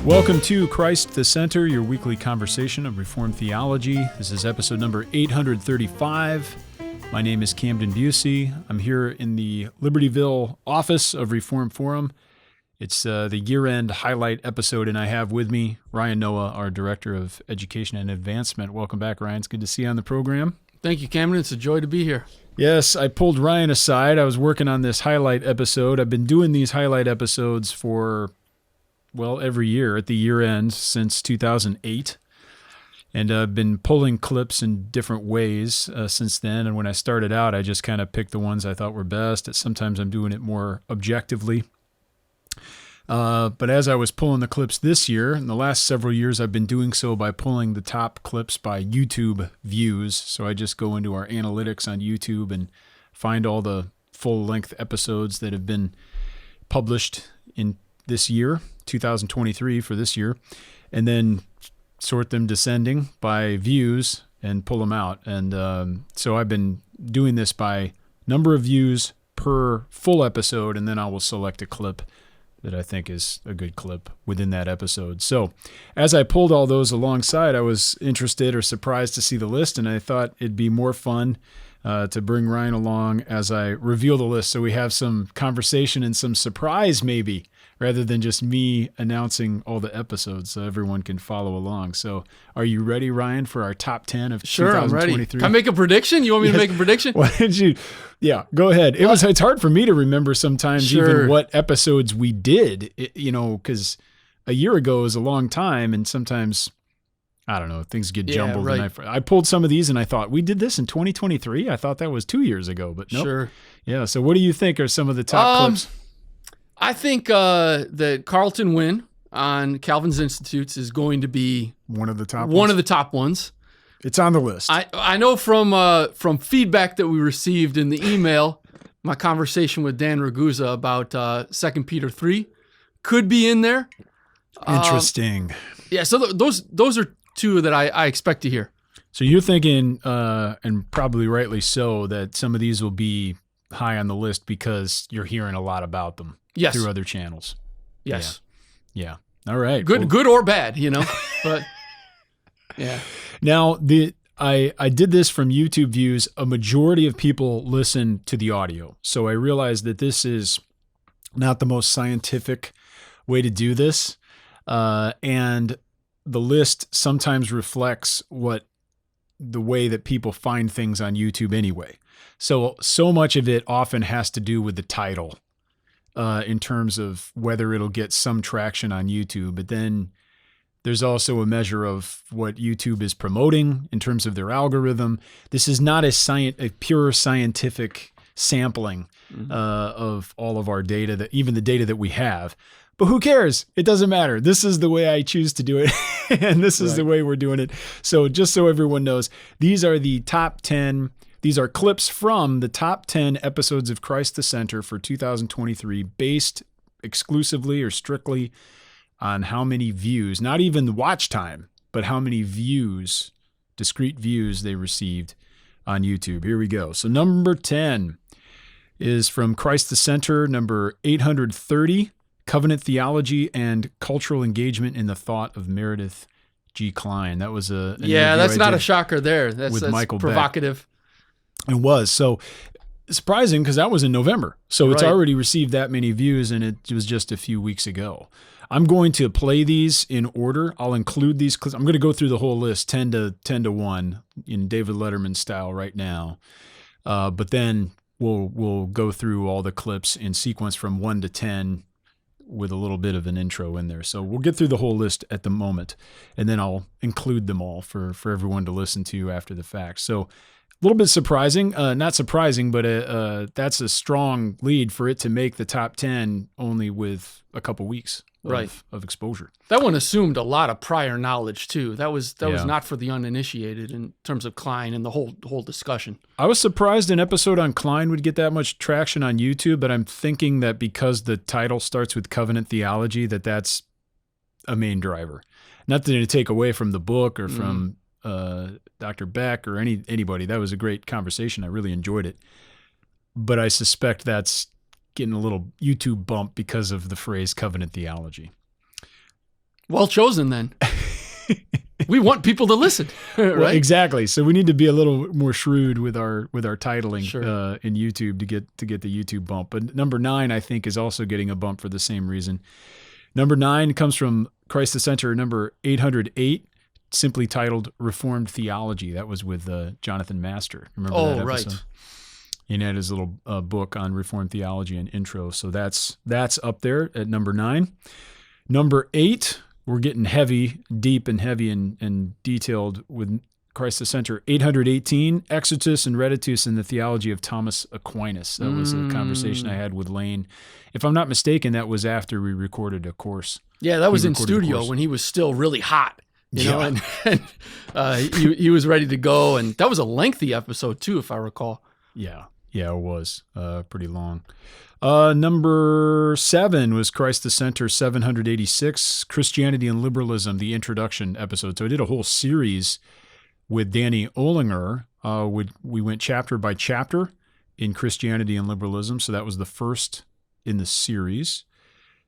Welcome to Christ the Center, your weekly conversation of Reformed theology. This is episode number 835. My name is Camden Bucey. I'm here in the Libertyville office of Reformed Forum. It's the year-end highlight episode, and I have with me Ryan Noah, our Director of Education and Advancement. Welcome back, Ryan. It's good to see you on the program. Thank you, Camden. It's a joy to be here. Yes, I pulled Ryan aside. I was working on this highlight episode. I've been doing these highlight episodes for, well, every year at the year end since 2008. And I've been pulling clips in different ways since then. And when I started out, I just kind of picked the ones I thought were best. Sometimes I'm doing it more objectively. But as I was pulling the clips this year, in the last several years, I've been doing so by pulling the top clips by YouTube views. So I just go into our analytics on YouTube and find all the full-length episodes that have been published in this year, 2023 for this year, and then sort them descending by views and pull them out. And so I've been doing this by number of views per full episode, and then I will select a clip that I think is a good clip within that episode. So as I pulled all those alongside, I was interested or surprised to see the list, and I thought it'd be more fun to bring Ryan along as I reveal the list so we have some conversation and some surprise maybe, rather than just me announcing all the episodes so everyone can follow along. So are you ready, Ryan, for our top 10 of 2023? Sure, I'm ready. Can I make a prediction? You want me to make a prediction? Why did you? Yeah, go ahead. It's hard for me to remember sometimes even what episodes we did, because a year ago is a long time, and sometimes, I don't know, things get jumbled. Right. And I pulled some of these and I thought, we did this in 2023? I thought that was 2 years ago, but nope. Sure. Yeah, so what do you think are some of the top clips? I think that Carlton Wynne on Calvin's Institutes is going to be one of the top ones. It's on the list. I know from feedback that we received in the email, my conversation with Dan Ragusa about 2 Peter 3 could be in there. Interesting. Yeah, so those are two that I expect to hear. So you're thinking, and probably rightly so, that some of these will be high on the list because you're hearing a lot about them. Yes. Through other channels. Yes. Yeah. All right. Good or bad, but yeah. Now, I did this from YouTube views. A majority of people listen to the audio. So I realized that this is not the most scientific way to do this. And the list sometimes reflects the way that people find things on YouTube anyway. So much of it often has to do with the title. In terms of whether it'll get some traction on YouTube. But then there's also a measure of what YouTube is promoting in terms of their algorithm. This is not a pure scientific sampling of all of our data, even the data that we have. But who cares? It doesn't matter. This is the way I choose to do it, and this is the way we're doing it. So just so everyone knows, these are the top 10. These are clips from the top 10 episodes of Christ the Center for 2023, based exclusively or strictly on how many views, not even the watch time, but how many views, discrete views they received on YouTube. Here we go. So number 10 is from Christ the Center, number 830, Covenant Theology and Cultural Engagement in the Thought of Meredith G. Kline. That was that's not a shocker there. That's Michael provocative. Beck. It was. So surprising because that was in November. So it's already received that many views, and it was just a few weeks ago. I'm going to play these in order. I'll include these clips. I'm going to go through the whole list 10 to 1 in David Letterman style right now. But then we'll go through all the clips in sequence from 1 to 10 with a little bit of an intro in there. So we'll get through the whole list at the moment, and then I'll include them all for everyone to listen to after the fact. So a little bit surprising, not surprising, but that's a strong lead for it to make the top 10 only with a couple weeks of exposure. That one assumed a lot of prior knowledge too. That was not for the uninitiated in terms of Kline and the whole discussion. I was surprised an episode on Kline would get that much traction on YouTube, but I'm thinking that because the title starts with Covenant Theology, that's a main driver. Nothing to take away from the book or from Dr. Beck or anybody. That was a great conversation. I really enjoyed it. But I suspect that's getting a little YouTube bump because of the phrase covenant theology. Well chosen then. We want people to listen, right? Well, exactly. So we need to be a little more shrewd with our titling Sure. in YouTube to get the YouTube bump. But number 9, I think, is also getting a bump for the same reason. Number 9 comes from Christ the Center, number 808, simply titled Reformed Theology. That was with Jonathan Master. Remember that episode? Right. He had his little book on Reformed theology and intro. So that's up there at number 9. Number 8, we're getting deep and heavy and detailed with Christ the Center. 818, Exitus and Reditus in the Theology of Thomas Aquinas. That was a conversation I had with Lane. If I'm not mistaken, that was after we recorded a course. Yeah, that was in studio when he was still really hot. You know, and he was ready to go. And that was a lengthy episode too, if I recall. Yeah, it was pretty long. Number 7 was Christ the Center, 786, Christianity and Liberalism, the introduction episode. So I did a whole series with Danny Olinger. We went chapter by chapter in Christianity and Liberalism. So that was the first in the series.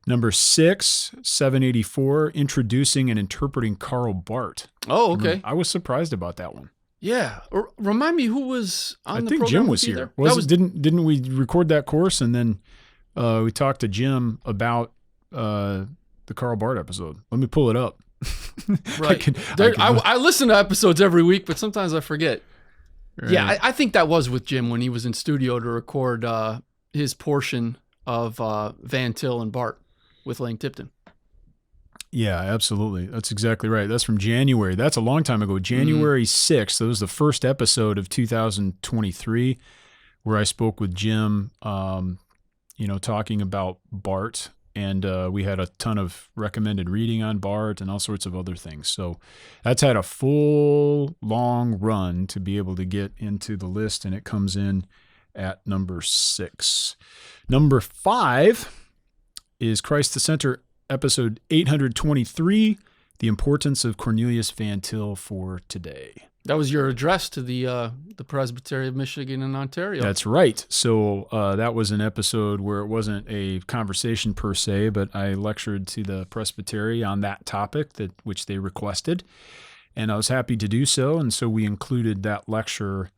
Number 6, 784, Introducing and Interpreting Karl Barth. Oh, okay. I was surprised about that one. Yeah. Remind me who was on the program. I think Jim was here. Didn't we record that course and then we talked to Jim about the Karl Barth episode? Let me pull it up. Right. I listen to episodes every week, but sometimes I forget. Right. Yeah, I think that was with Jim when he was in studio to record his portion of Van Til and Barth with Lane Tipton. Yeah, absolutely. That's exactly right. That's from January. That's a long time ago. January 6th. That was the first episode of 2023 where I spoke with Jim, talking about Barth. And we had a ton of recommended reading on Barth and all sorts of other things. So that's had a full, long run to be able to get into the list, and it comes in at number 6. Number 5 is Christ the Center, episode 823, The Importance of Cornelius Van Til for Today. That was your address to the Presbytery of Michigan and Ontario. That's right. So that was an episode where it wasn't a conversation per se, but I lectured to the Presbytery on that topic which they requested, and I was happy to do so. And so we included that lecture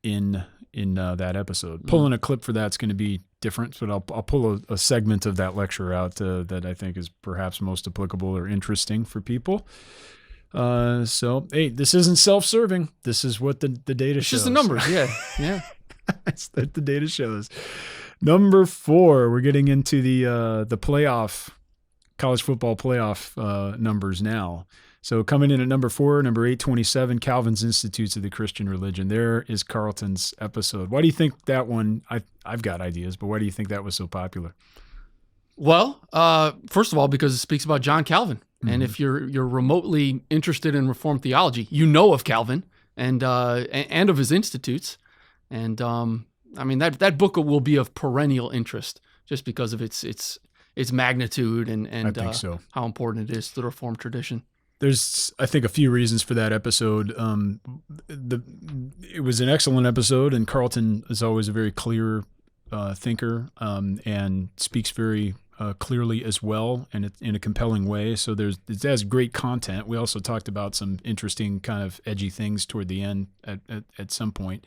in that episode. Pulling a clip for that's going to be different, but I'll pull a segment of that lecture out that I think is perhaps most applicable or interesting for people. So, hey, this isn't self-serving. This is what the data shows. It's just the numbers, yeah. That's what the data shows. Number 4, we're getting into the playoff, college football playoff numbers now. So coming in at number 4, number 827, Calvin's Institutes of the Christian Religion. There is Carlton's episode. Why do you think that one, I've got ideas, but why do you think that was so popular? Well, first of all, because it speaks about John Calvin. And if you're remotely interested in Reformed theology, you know of Calvin and of his institutes. And I mean, that book will be of perennial interest just because of its magnitude and I think so. How important it is to the Reformed tradition. There's, I think, a few reasons for that episode. It was an excellent episode, and Carlton is always a very clear thinker and speaks very clearly as well, and in a compelling way. So it has great content. We also talked about some interesting kind of edgy things toward the end at some point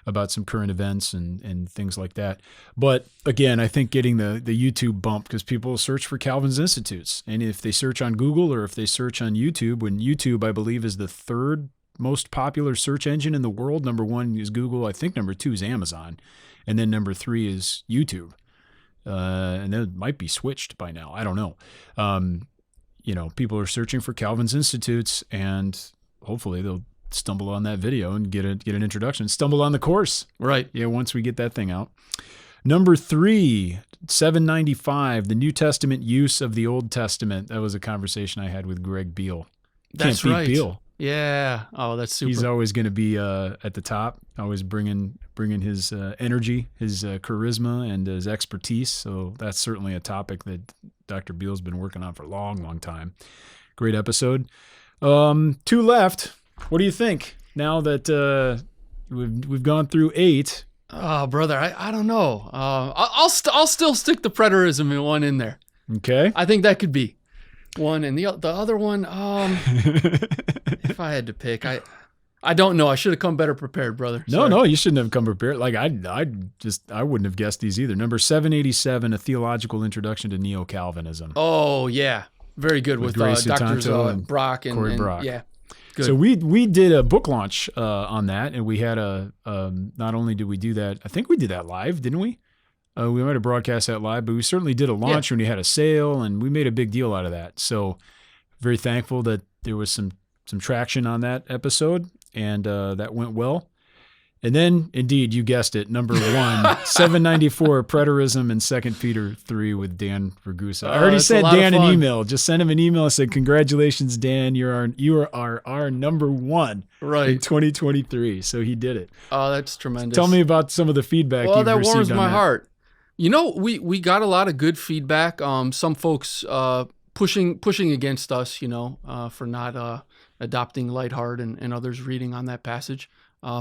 about some current events and things like that. But again, I think getting the YouTube bump, because people search for Calvin's Institutes. And if they search on Google or if they search on YouTube, when YouTube, I believe, is the 3rd most popular search engine in the world. Number 1 is Google. I think number 2 is Amazon. And then number 3 is YouTube. And it might be switched by now. I don't know. People are searching for Calvin's Institutes, and hopefully they'll stumble on that video and get an introduction. Stumble on the course. Right. Yeah, once we get that thing out. Number 3, 795, the New Testament use of the Old Testament. That was a conversation I had with Greg Beale. That's Can't right. beat Beale. Yeah. Oh, that's super. He's always going to be at the top, always bringing his energy, his charisma, and his expertise. So that's certainly a topic that Dr. Beale's been working on for a long, long time. Great episode. 2 left. What do you think now that we've gone through 8? Oh, brother, I don't know. I'll still stick the preterism in one in there. Okay. I think that could be. one, and the other one, if I had to pick, I don't know. I should have come better prepared, brother. Sorry. No, you shouldn't have come prepared. Like I wouldn't have guessed these either. Number 787, A Theological Introduction to Neo-Calvinism. Oh yeah, very good with Doctors and Brock and Cory Brock. Yeah, good. So we did a book launch on that, and we had not only did we do that, I think we did that live, didn't we? We might have broadcast that live, but we certainly did a launch when we had a sale, and we made a big deal out of that. So very thankful that there was some traction on that episode, and that went well. And then, indeed, you guessed it, number 1, 794, Preterism and 2 Peter 3 with Dan Ragusa. I already sent Dan an email. Just sent him an email and said, congratulations, Dan. You are our number 1 in 2023. So he did it. Oh, that's tremendous. Tell me about some of the feedback you've received on that. Well, that warms my heart. You know, we got a lot of good feedback. Some folks pushing against us, for not adopting light heart and others reading on that passage.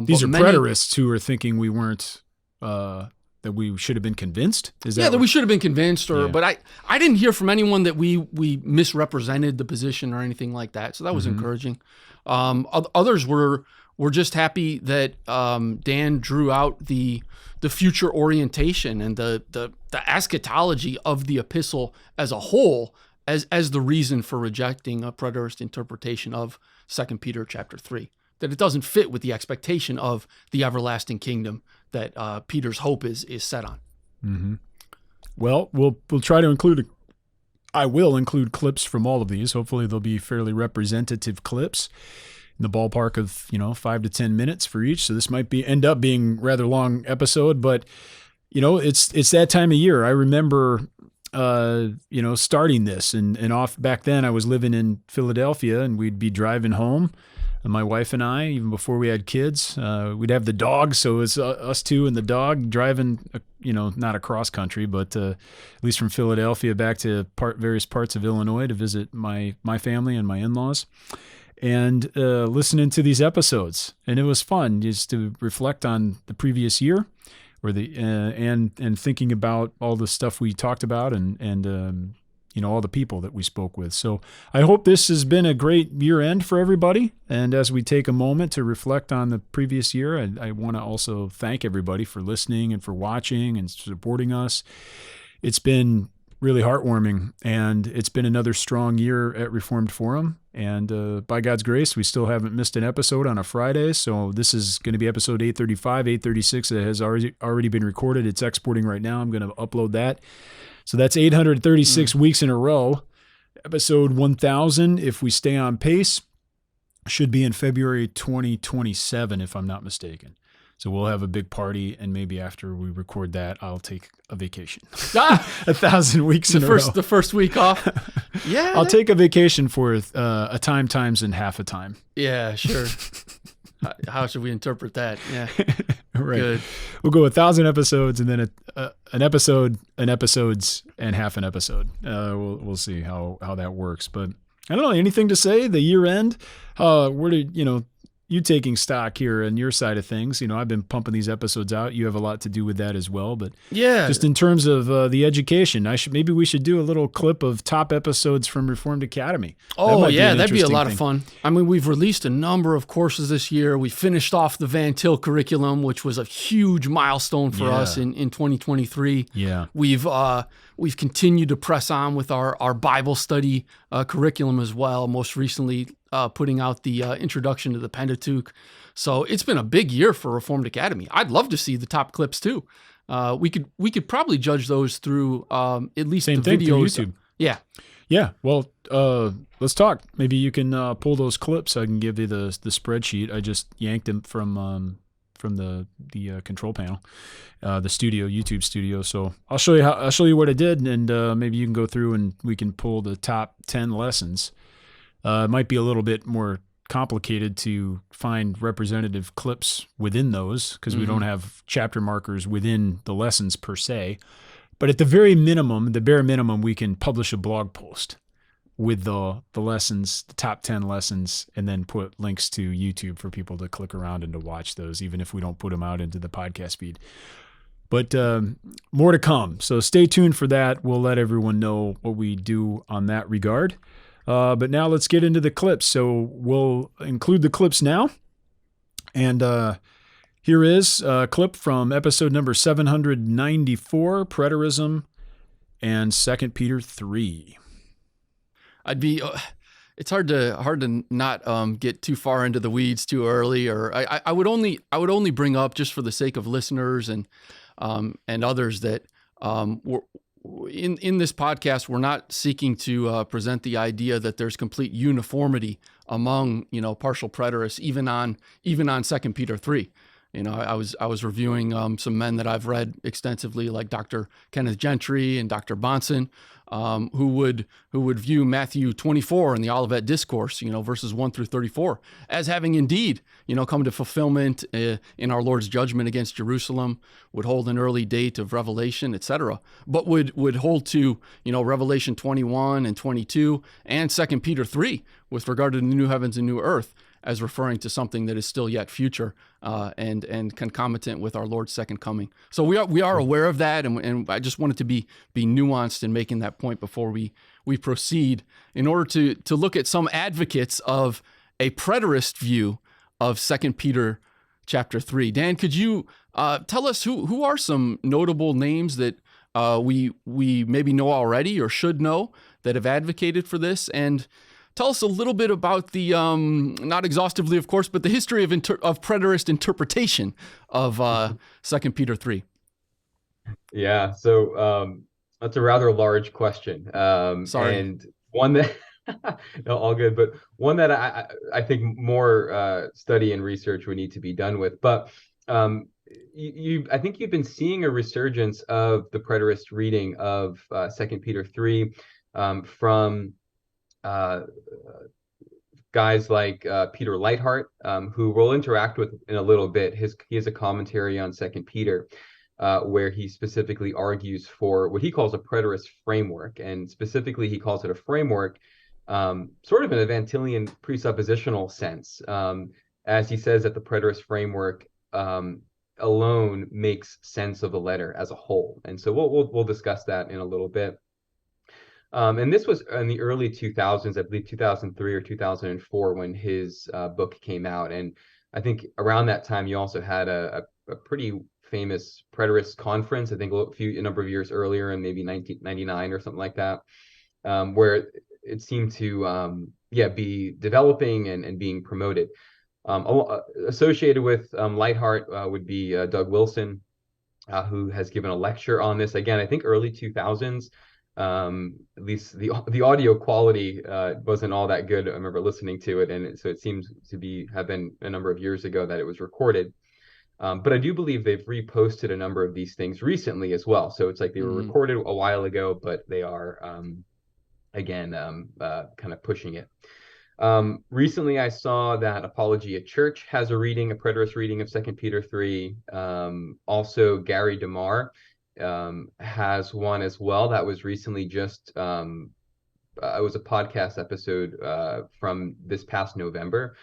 These are preterists who are thinking we weren't, that we should have been convinced? That we should have been convinced, but I didn't hear from anyone that we misrepresented the position or anything like that. So that was encouraging. Others were just happy that Dan drew out the future orientation and the eschatology of the epistle as a whole as the reason for rejecting a preterist interpretation of 2 Peter chapter 3. That it doesn't fit with the expectation of the everlasting kingdom that Peter's hope is set on. Mm-hmm. Well, we'll try to include. I will include clips from all of these. Hopefully, they'll be fairly representative clips in the ballpark of 5 to 10 minutes for each. So this might end up being a rather long episode, but it's that time of year. I remember starting this and off back then. I was living in Philadelphia, and we'd be driving home. And my wife and I, even before we had kids, we'd have the dog. So it's us two and the dog driving, not across country, but at least from Philadelphia back to various parts of Illinois to visit my family and my in-laws, and listening to these episodes. And it was fun just to reflect on the previous year, or and thinking about all the stuff we talked about and all the people that we spoke with. So I hope this has been a great year end for everybody. And as we take a moment to reflect on the previous year, I want to also thank everybody for listening and for watching and supporting us. It's been really heartwarming, and it's been another strong year at Reformed Forum. And by God's grace, we still haven't missed an episode on a Friday. So this is going to be episode 835, 836. It has already been recorded. It's exporting right now. I'm going to upload that. So that's 836 weeks in a row. Episode 1000, if we stay on pace, should be in February 2027, if I'm not mistaken. So we'll have a big party, and maybe after we record that, I'll take a vacation. 1,000 weeks in a row. The first week off? Yeah. I'll take a vacation for a time times and half a time. Yeah, sure. How should we interpret that? Yeah. Right. Good. We'll go 1,000 episodes, and then an episodes, and half an episode. We'll see how that works. But I don't know, anything to say? The year end? Where did you taking stock here on your side of things? I've been pumping these episodes out. You have a lot to do with that as well. But yeah, just in terms of the education, maybe we should do a little clip of top episodes from Reformed Academy. Oh, that'd be a lot of fun. I mean, we've released a number of courses this year. We finished off the Van Til curriculum, which was a huge milestone for us in 2023. Yeah, we've continued to press on with our Bible study curriculum as well. Most recently, putting out the introduction to the Pentateuch. So it's been a big year for Reformed Academy. I'd love to see the top clips too. We could probably judge those through at least Same the thing videos. through YouTube. Yeah. Yeah. Well, let's talk. Maybe you can pull those clips. I can give you the spreadsheet. I just yanked them from the control panel, the YouTube studio. So I'll show you what I did, and maybe you can go through and we can pull the top 10 lessons. It might be a little bit more complicated to find representative clips within those because we don't have chapter markers within the lessons per se. But at the bare minimum, we can publish a blog post with the lessons, the top 10 lessons, and then put links to YouTube for people to click around and to watch those, even if we don't put them out into the podcast feed. But more to come. So stay tuned for that. We'll let everyone know what we do on that regard. But now let's get into the clips. So we'll include the clips now. And here is a clip from episode number 794, Preterism and 2 Peter 3. It's hard to not get too far into the weeds too early, or I would only bring up, just for the sake of listeners and others, that in this podcast we're not seeking to present the idea that there's complete uniformity among partial preterists, even on 2 Peter 3. I was reviewing some men that I've read extensively, like Dr. Kenneth Gentry and Dr. Bonson, who would view Matthew 24 in the Olivet Discourse, verses 1 through 34, as having indeed, come to fulfillment in our Lord's judgment against Jerusalem, would hold an early date of Revelation, etc., but would hold to, Revelation 21 and 22 and 2 Peter 3 with regard to the new heavens and new earth, as referring to something that is still yet future and concomitant with our Lord's second coming. So we are aware of that, and I just wanted to be nuanced in making that point before we proceed, in order to look at some advocates of a preterist view of 2 Peter chapter 3. Dan, could you tell us who are some notable names that we maybe know already or should know that have advocated for this? And tell us a little bit about the, not exhaustively, of course, but the history of preterist interpretation of 2 Peter 3. Yeah, so that's a rather large question. Sorry. And one that, no, all good, but one that I think more study and research would need to be done with. But I think you've been seeing a resurgence of the preterist reading of 2 Peter 3 from guys like Peter Leithart, who we'll interact with in a little bit. He has a commentary on 2 Peter where he specifically argues for what he calls a preterist framework, and specifically he calls it a framework sort of in a Vantillian presuppositional sense, as he says that the preterist framework alone makes sense of the letter as a whole. And so we'll discuss that in a little bit. And this was in the early 2000s, I believe 2003 or 2004, when his book came out. And I think around that time, you also had a pretty famous preterist conference, I think a number of years earlier, in maybe 1999 or something like that, where it seemed to be developing and being promoted. Associated with Leithart would be Doug Wilson, who has given a lecture on this. Again, I think early 2000s. At least the audio quality wasn't all that good. I remember listening to it, and so it seems to have been a number of years ago that it was recorded. But I do believe they've reposted a number of these things recently as well. So it's like they were recorded a while ago, but they are again kind of pushing it. Recently, I saw that Apologia Church has a preterist reading of 2 Peter 3. Also, Gary DeMar has one as well that was recently just it was a podcast episode from this past November,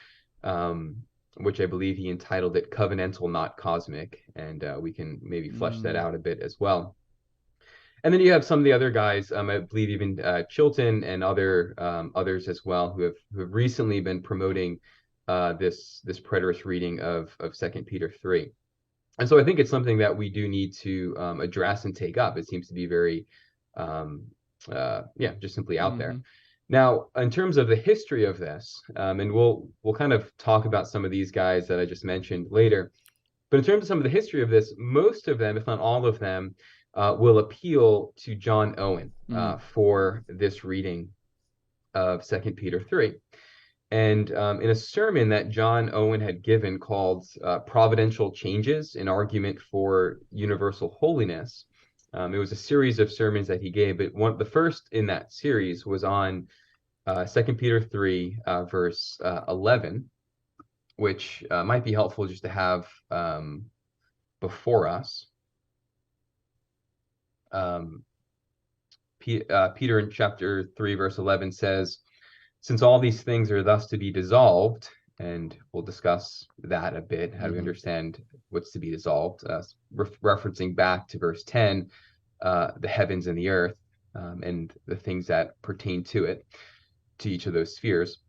which I believe he entitled it Covenantal, Not Cosmic, and we can maybe flesh that out a bit as well. And then you have some of the other guys, I believe even Chilton and others as well, who have recently been promoting this preterist reading of 2 Peter 3. And so I think it's something that we do need to address and take up. It seems to be very, just simply out there. Now, in terms of the history of this, and we'll kind of talk about some of these guys that I just mentioned later, but in terms of some of the history of this, most of them, if not all of them, will appeal to John Owen for this reading of 2 Peter 3. And in a sermon that John Owen had given called Providential Changes, an Argument for Universal Holiness, it was a series of sermons that he gave, but the first in that series was on 2 Peter 3, verse 11, which might be helpful just to have before us. Peter in chapter 3, verse 11 says, "Since all these things are thus to be dissolved," and we'll discuss that a bit, how do we understand what's to be dissolved, referencing back to verse 10, the heavens and the earth, and the things that pertain to it. to each of those spheres.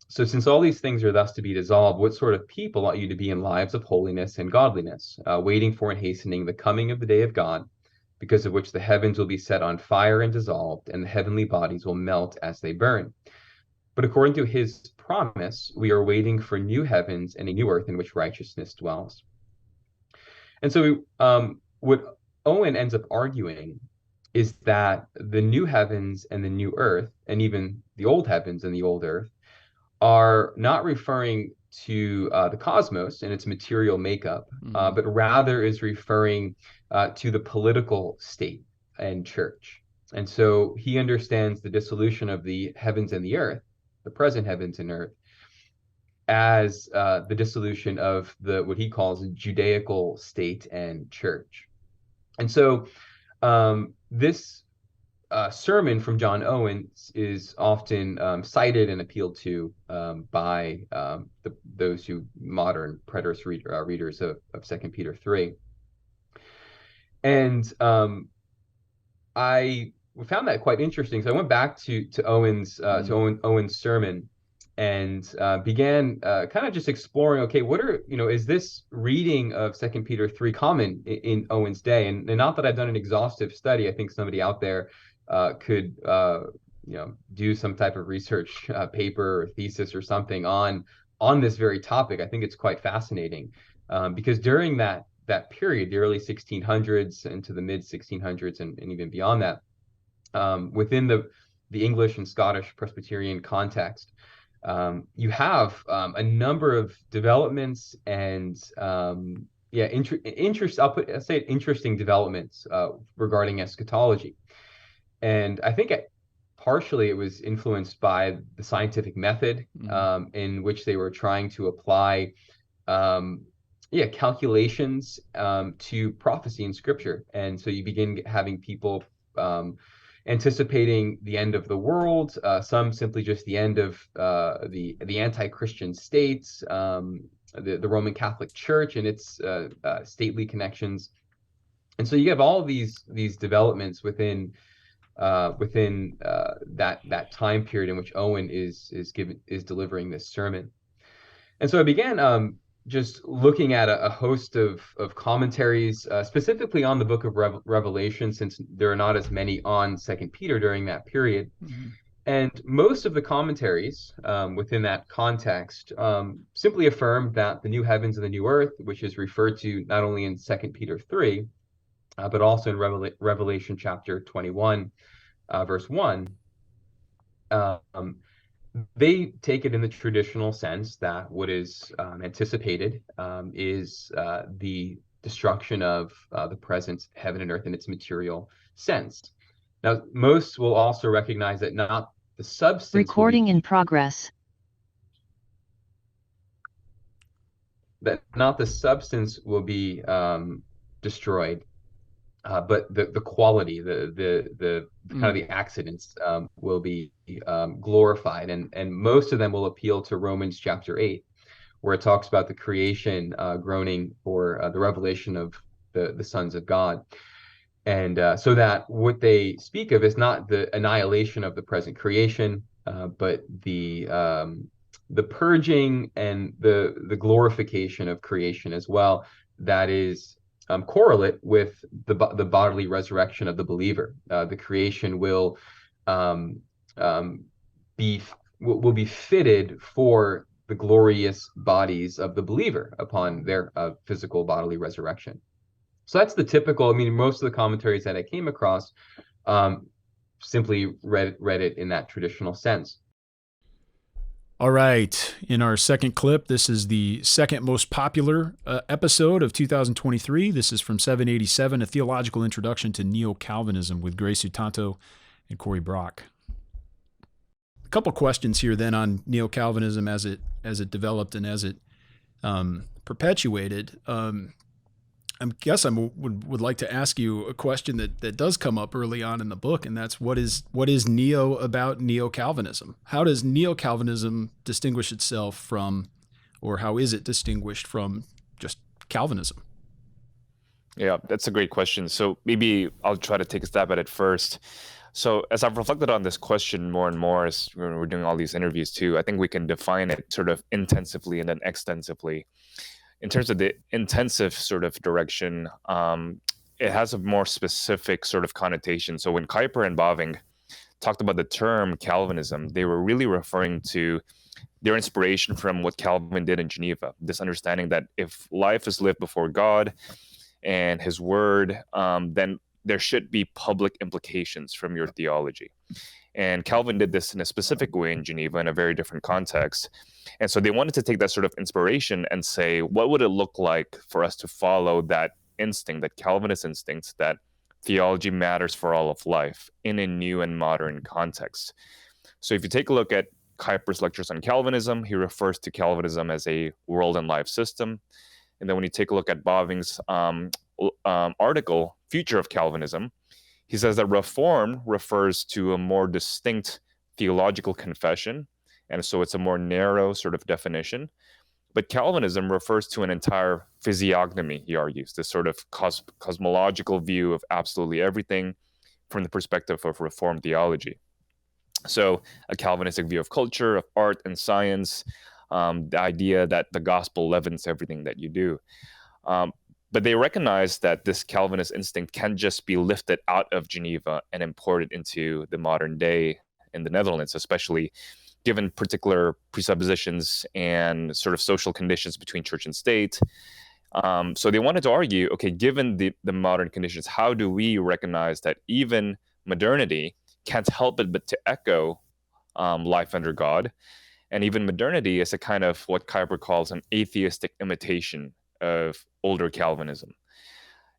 So since all these things are thus to be dissolved, what sort of people ought you to be in lives of holiness and godliness, waiting for and hastening the coming of the day of God, because of which the heavens will be set on fire and dissolved, and the heavenly bodies will melt as they burn. But according to his promise, we are waiting for new heavens and a new earth in which righteousness dwells. And so what Owen ends up arguing is that the new heavens and the new earth, and even the old heavens and the old earth, are not referring to the cosmos and its material makeup, but rather is referring to the political state and church. And so he understands the dissolution of the heavens and the earth, the present heavens and earth, as the dissolution of what he calls a Judaical state and church. And so this sermon from John Owen is often cited and appealed to by those who modern preterist readers of 2 Peter 3. And I found that quite interesting. So I went back to Owen's Owen's sermon and began kind of just exploring, okay, what are, is this reading of 2 Peter 3 common in Owen's day? And not that I've done an exhaustive study. I think somebody out there could do some type of research paper or thesis or something on this very topic. I think it's quite fascinating because during that period, the early 1600s into the mid 1600s and even beyond that, within the English and Scottish Presbyterian context, you have a number of developments and interesting developments regarding eschatology. And I think partially it was influenced by the scientific method in which they were trying to apply calculations to prophecy in Scripture. And so you begin having people anticipating the end of the world, some simply just the end of the anti-Christian states, the Roman Catholic Church and its stately connections. And so you have all of these developments within that time period in which Owen is delivering this sermon. And so I began just looking at a host of commentaries, specifically on the book of Revelation, since there are not as many on 2 Peter during that period. And most of the commentaries within that context simply affirm that the new heavens and the new earth, which is referred to not only in 2 Peter 3, but also in Revelation chapter 21, verse 1, they take it in the traditional sense that what is anticipated is the destruction of the present heaven and earth in its material sense. Now, most will also recognize that not the substance. Recording in progress. That not the substance will be destroyed, but the quality, the kind of the accidents will be glorified, and most of them will appeal to Romans chapter 8, where it talks about the creation groaning for the revelation of the sons of God. And so that what they speak of is not the annihilation of the present creation, but the purging and the glorification of creation as well. That is correlate with the bodily resurrection of the believer. The creation will be fitted for the glorious bodies of the believer upon their physical bodily resurrection. So that's the typical. Most of the commentaries that I came across simply read it in that traditional sense. All right. In our second clip, this is the second most popular episode of 2023. This is from 787, A Theological Introduction to Neo-Calvinism with Gray Sutanto and Cory Brock. A couple questions here then on Neo-Calvinism as it developed and as it perpetuated. I guess I would like to ask you a question that does come up early on in the book, and that's what is Neo about Neo-Calvinism? How does Neo-Calvinism distinguish itself from, or how is it distinguished from just Calvinism? Yeah, that's a great question. So maybe I'll try to take a stab at it first. So as I've reflected on this question more and more as we're doing all these interviews too, I think we can define it sort of intensively and then extensively. In terms of the intensive sort of direction, it has a more specific sort of connotation. So when Kuyper and Bavinck talked about the term Calvinism, they were really referring to their inspiration from what Calvin did in Geneva, this understanding that if life is lived before God and his word, then there should be public implications from your theology. And Calvin did this in a specific way in Geneva in a very different context. And so they wanted to take that sort of inspiration and say, what would it look like for us to follow that instinct, that Calvinist instinct, that theology matters for all of life in a new and modern context? So if you take a look at Kuyper's lectures on Calvinism, he refers to Calvinism as a world and life system. And then when you take a look at Bavinck's article, Future of Calvinism, he says that reform refers to a more distinct theological confession. And so it's a more narrow sort of definition. But Calvinism refers to an entire physiognomy, he argues, this sort of cosmological view of absolutely everything from the perspective of Reformed theology. So a Calvinistic view of culture, of art and science, the idea that the gospel leavens everything that you do. But they recognize that this Calvinist instinct can just be lifted out of Geneva and imported into the modern day in the Netherlands, especially given particular presuppositions and sort of social conditions between church and state. So they wanted to argue, okay, given the modern conditions, how do we recognize that even modernity can't help it but to echo life under God? And even modernity is a kind of what Kuyper calls an atheistic imitation of older Calvinism.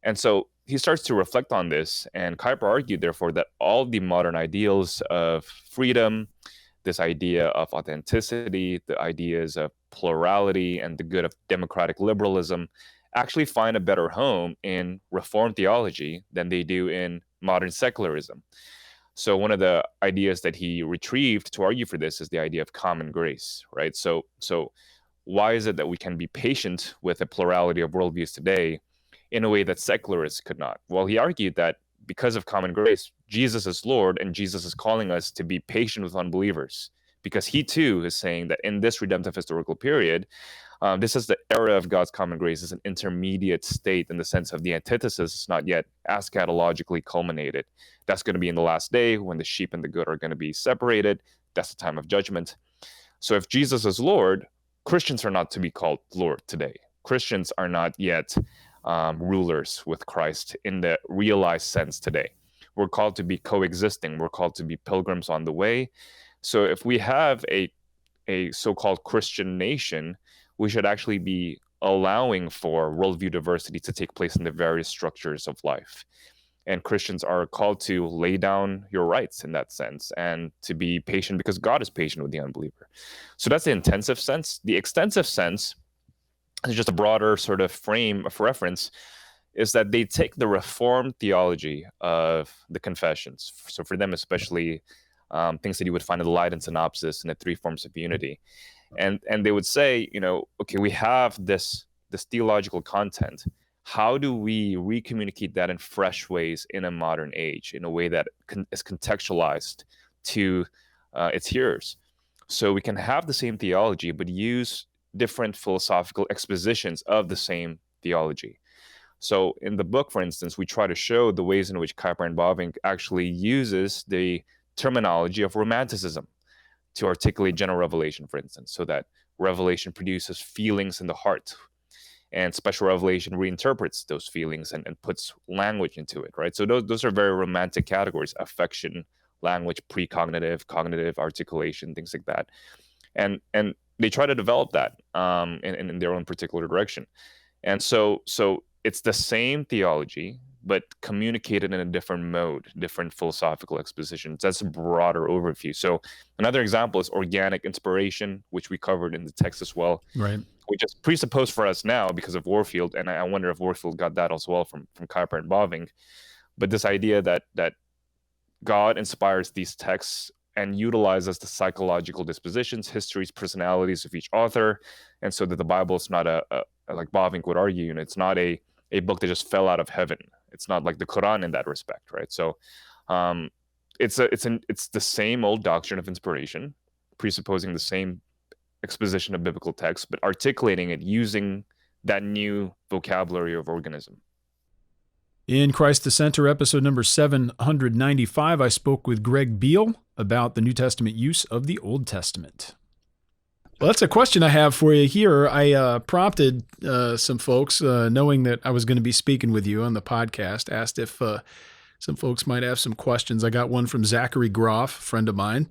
And so he starts to reflect on this, and Kuyper argued, therefore, that all the modern ideals of freedom, this idea of authenticity, the ideas of plurality, and the good of democratic liberalism actually find a better home in Reformed theology than they do in modern secularism. So one of the ideas that he retrieved to argue for this is the idea of common grace, right? So why is it that we can be patient with a plurality of worldviews today in a way that secularists could not? Well, he argued that because of common grace, Jesus is Lord, and Jesus is calling us to be patient with unbelievers, because he too is saying that in this redemptive historical period, this is the era of God's common grace. It's an intermediate state in the sense of the antithesis is not yet eschatologically culminated. That's going to be in the last day when the sheep and the goat are going to be separated. That's the time of judgment. So if Jesus is Lord, Christians are not to be called Lord today. Christians are not yet rulers with Christ in the realized sense today. We're called to be coexisting. We're called to be pilgrims on the way. So if we have a so-called Christian nation, we should actually be allowing for worldview diversity to take place in the various structures of life. And Christians are called to lay down your rights in that sense and to be patient because God is patient with the unbeliever. So that's the intensive sense. The extensive sense is just a broader sort of frame of reference, is that they take the Reformed theology of the confessions. So for them, especially things that you would find in the Leiden Synopsis and the three forms of unity. And they would say, okay, we have this theological content. How do we recommunicate that in fresh ways in a modern age, in a way that is contextualized to its hearers? So we can have the same theology, but use different philosophical expositions of the same theology. So in the book, for instance, we try to show the ways in which Kuyper and Bavinck actually uses the terminology of romanticism to articulate general revelation, for instance, so that revelation produces feelings in the heart, and special revelation reinterprets those feelings and puts language into it, right? So those are very romantic categories: affection, language, precognitive, cognitive, articulation, things like that. And they try to develop that in their own particular direction. And so it's the same theology, but communicated in a different mode, different philosophical expositions. That's a broader overview. So another example is organic inspiration, which we covered in the text as well. Right. Which is presupposed for us now because of Warfield, and I wonder if Warfield got that as well from Kuyper and Bavinck. But this idea that God inspires these texts and utilizes the psychological dispositions, histories, personalities of each author, and so that the Bible is not like Bavinck would argue, it's not a book that just fell out of heaven. It's not like the Quran in that respect, right? So it's the same old doctrine of inspiration, presupposing the same exposition of biblical text, but articulating it using that new vocabulary of organism. In Christ the Center, episode number 795, I spoke with Greg Beale about the New Testament use of the Old Testament. Well, that's a question I have for you here. I prompted some folks, knowing that I was going to be speaking with you on the podcast, asked if some folks might have some questions. I got one from Zachary Groff, a friend of mine,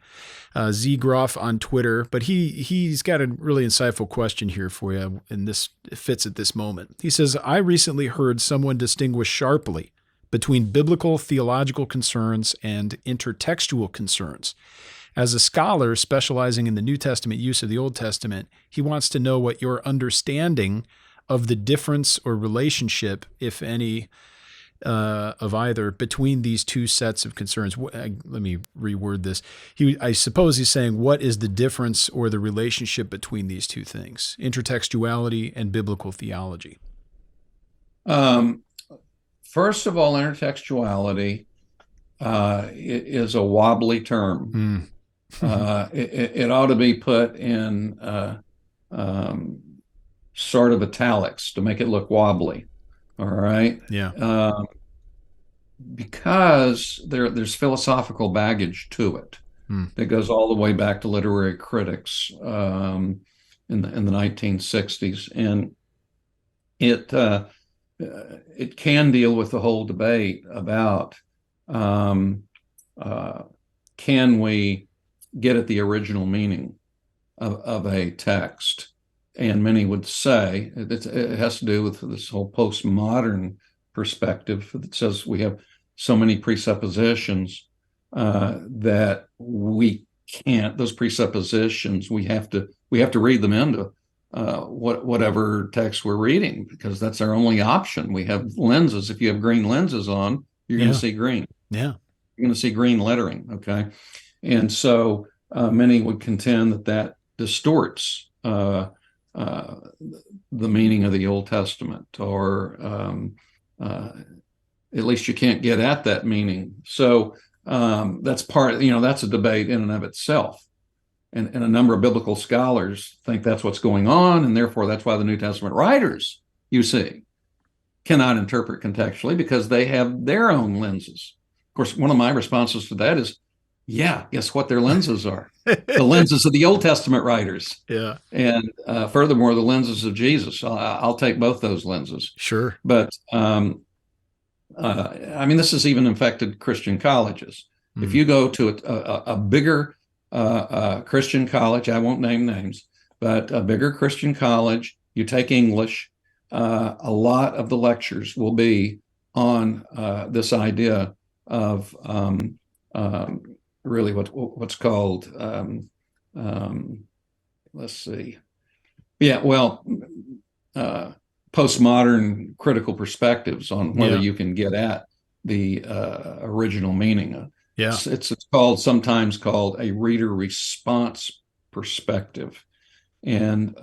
Z Groff on Twitter, but he's got a really insightful question here for you, and this fits at this moment. He says, I recently heard someone distinguish sharply between biblical theological concerns and intertextual concerns. As a scholar specializing in the New Testament use of the Old Testament, he wants to know what your understanding of the difference or relationship, if any, of either between these two sets of concerns. Let me reword this. I suppose he's saying, what is the difference or the relationship between these two things, intertextuality and biblical theology? First of all, intertextuality is a wobbly term. It ought to be put in sort of italics to make it look wobbly. All right. Yeah. Because there's philosophical baggage to it that goes all the way back to literary critics in the 1960s, and it can deal with the whole debate about can we get at the original meaning of a text. And many would say it has to do with this whole postmodern perspective that says we have so many presuppositions that we can't. Those presuppositions we have to read them into whatever text we're reading, because that's our only option. We have lenses. If you have green lenses on, you're going to see green. Yeah, you're going to see green lettering. Okay, and so many would contend that distorts the meaning of the Old Testament, or at least you can't get at that meaning. So that's that's a debate in and of itself. And a number of biblical scholars think that's what's going on, and therefore that's why the New Testament writers, you see, cannot interpret contextually, because they have their own lenses. Of course, one of my responses to that is, yeah, guess what their lenses are? The lenses of the Old Testament writers. Yeah. And furthermore, the lenses of Jesus. I'll take both those lenses. Sure. But I mean, this has even infected Christian colleges. If you go to a bigger Christian college, I won't name names, but a bigger Christian college, you take English, a lot of the lectures will be on this idea of really what's called, let's see. Yeah, well, postmodern critical perspectives on whether you can get at the original meaning. Yeah, it's sometimes called a reader response perspective, and